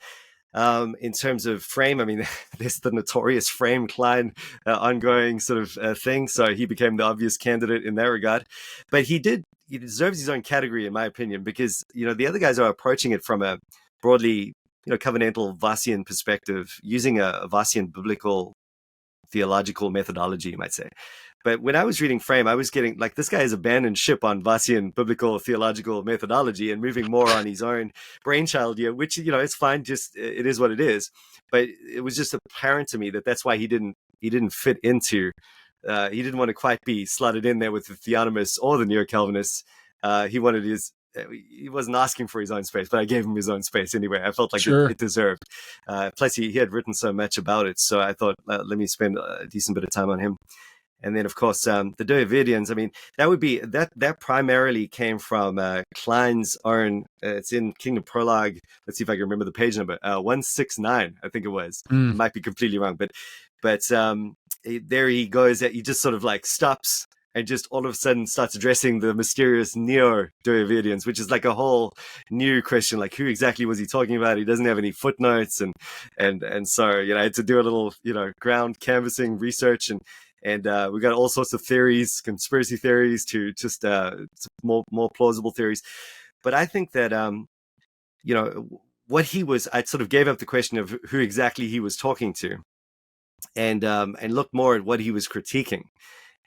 In terms of frame, I mean, there's the notorious frame Kline ongoing sort of thing. So he became the obvious candidate in that regard. But he deserves his own category, in my opinion, because, the other guys are approaching it from a broadly, covenantal Vossian perspective, using a Vossian biblical theological methodology, you might say. But when I was reading Frame, I was getting like, this guy has abandoned ship on Vossian biblical theological methodology and moving more on his own brainchild here, which, it's fine. Just, it is what it is. But it was just apparent to me that that's why he didn't fit into, he didn't want to quite be slotted in there with the Theonomists or the Neo-Calvinists. He wasn't asking for his own space, but I gave him his own space anyway. I felt like it deserved. Plus he had written so much about it. So I thought, let me spend a decent bit of time on him. And then, of course, the Doividians, I mean, that would be, that primarily came from Kline's own, it's in Kingdom Prologue. Let's see if I can remember the page number, 169, I think it was. I might be completely wrong, but there he goes, he just sort of like stops and just all of a sudden starts addressing the mysterious Neo-Doividians, which is like a whole new question, like who exactly was he talking about? He doesn't have any footnotes. And so, I had to do a little, ground canvassing research and we got all sorts of theories, conspiracy theories to just more plausible theories. But I think that, what I sort of gave up the question of who exactly he was talking to and looked more at what he was critiquing.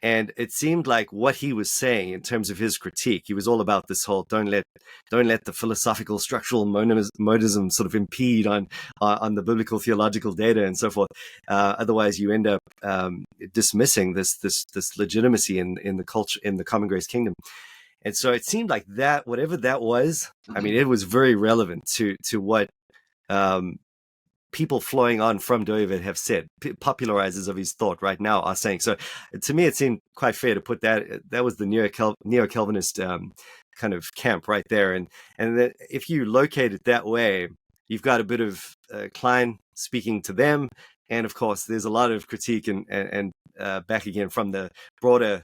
And it seemed like what he was saying in terms of his critique, he was all about this whole don't let the philosophical structural modism sort of impede on the biblical theological data and so forth. Otherwise, you end up dismissing this legitimacy in the culture, in the common grace kingdom. And so it seemed like that, whatever that was, I mean, it was very relevant to what people flowing on from Doivid have said, popularizers of his thought right now are saying. So to me, it seemed quite fair to put that was the Neo-Calvinist kind of camp right there. And that if you locate it that way, you've got a bit of Kline speaking to them. And of course, there's a lot of critique and back again from the broader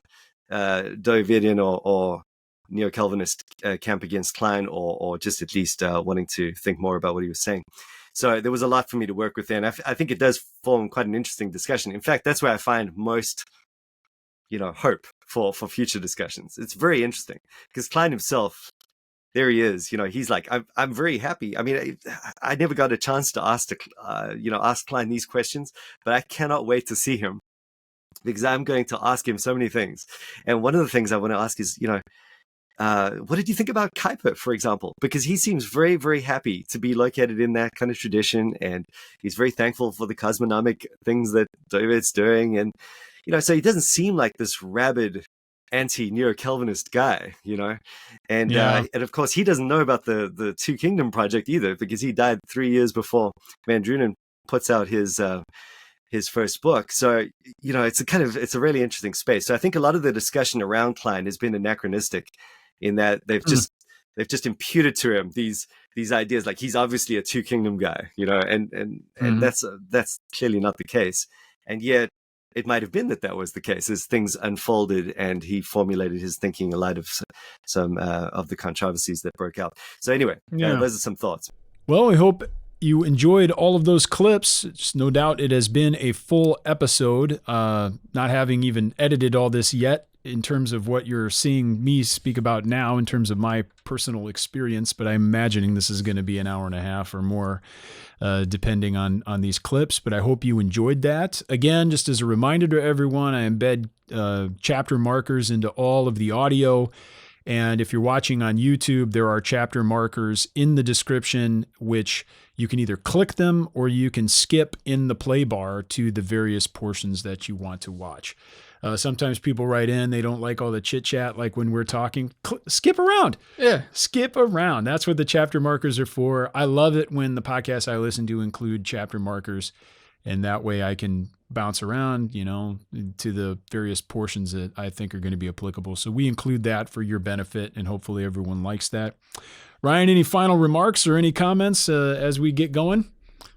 Doividian or Neo-Calvinist camp against Kline, or just at least wanting to think more about what he was saying. So there was a lot for me to work with there, and I think it does form quite an interesting discussion. In fact, that's where I find most, hope for future discussions. It's very interesting because Kline himself, there he is. He's like, I'm very happy. I mean, I never got a chance to ask Kline these questions, but I cannot wait to see him because I'm going to ask him so many things. And one of the things I want to ask is, what did you think about Kuyper, for example? Because he seems very, very happy to be located in that kind of tradition, and he's very thankful for the cosmonomic things that David's doing. And, so he doesn't seem like this rabid anti-Neo-Calvinist guy, and and of course he doesn't know about the Two Kingdom project either, because he died 3 years before Van Drunen puts out his first book. So it's a really interesting space. So I think a lot of the discussion around Kline has been anachronistic in that they've just imputed to him these ideas, like he's obviously a Two Kingdom guy, and that's clearly not the case. And yet it might have been that was the case as things unfolded and he formulated his thinking in light of some of the controversies that broke out. So anyway, those are some thoughts. Well, we hope you enjoyed all of those clips. Just no doubt it has been a full episode, not having even edited all this yet in terms of what you're seeing me speak about now in terms of my personal experience, but I'm imagining this is going to be an hour and a half or more, depending on these clips. But I hope you enjoyed that. Again, just as a reminder to everyone, I embed chapter markers into all of the audio. And if you're watching on YouTube, there are chapter markers in the description, which you can either click them or you can skip in the play bar to the various portions that you want to watch. Sometimes people write in, they don't like all the chit chat, like when we're talking, skip around. Yeah. Skip around. That's what the chapter markers are for. I love it when the podcasts I listen to include chapter markers, and that way I can bounce around, to the various portions that I think are going to be applicable. So we include that for your benefit, and hopefully everyone likes that. Ryan, any final remarks or any comments as we get going?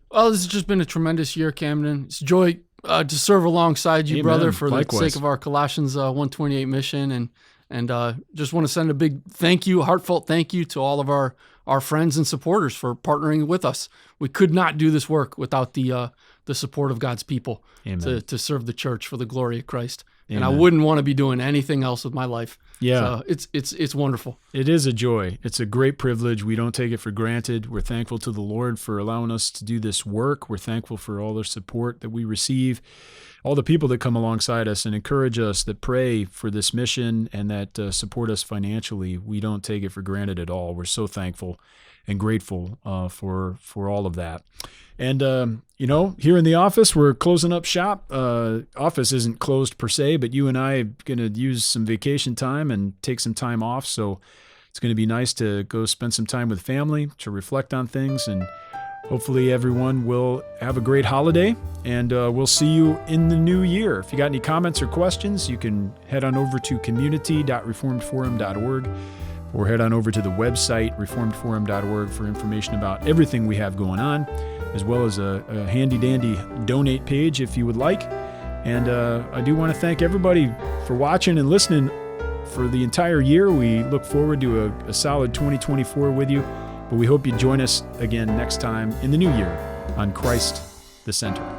Well, this has just been a tremendous year, Camden. It's a joy to serve alongside you, brother, for the sake of our Colossians 1:28 mission, and just want to send a big heartfelt thank you to all of our friends and supporters for partnering with us. We could not do this work without the support of God's people to serve the church for the glory of Christ. Amen. And I wouldn't want to be doing anything else with my life. Yeah. So it's wonderful. It is a joy. It's a great privilege. We don't take it for granted. We're thankful to the Lord for allowing us to do this work. We're thankful for all the support that we receive, all the people that come alongside us and encourage us, that pray for this mission and that support us financially. We don't take it for granted at all. We're so thankful and grateful for all of that. And, here in the office, we're closing up shop. Office isn't closed per se, but you and I are going to use some vacation time and take some time off. So it's going to be nice to go spend some time with family, to reflect on things, and hopefully everyone will have a great holiday, and we'll see you in the new year. If you got any comments or questions, you can head on over to community.reformedforum.org or head on over to the website, reformedforum.org, for information about everything we have going on, as well as a handy-dandy donate page if you would like. And I do want to thank everybody for watching and listening for the entire year. We look forward to a solid 2024 with you, but we hope you join us again next time in the new year on Christ the Center.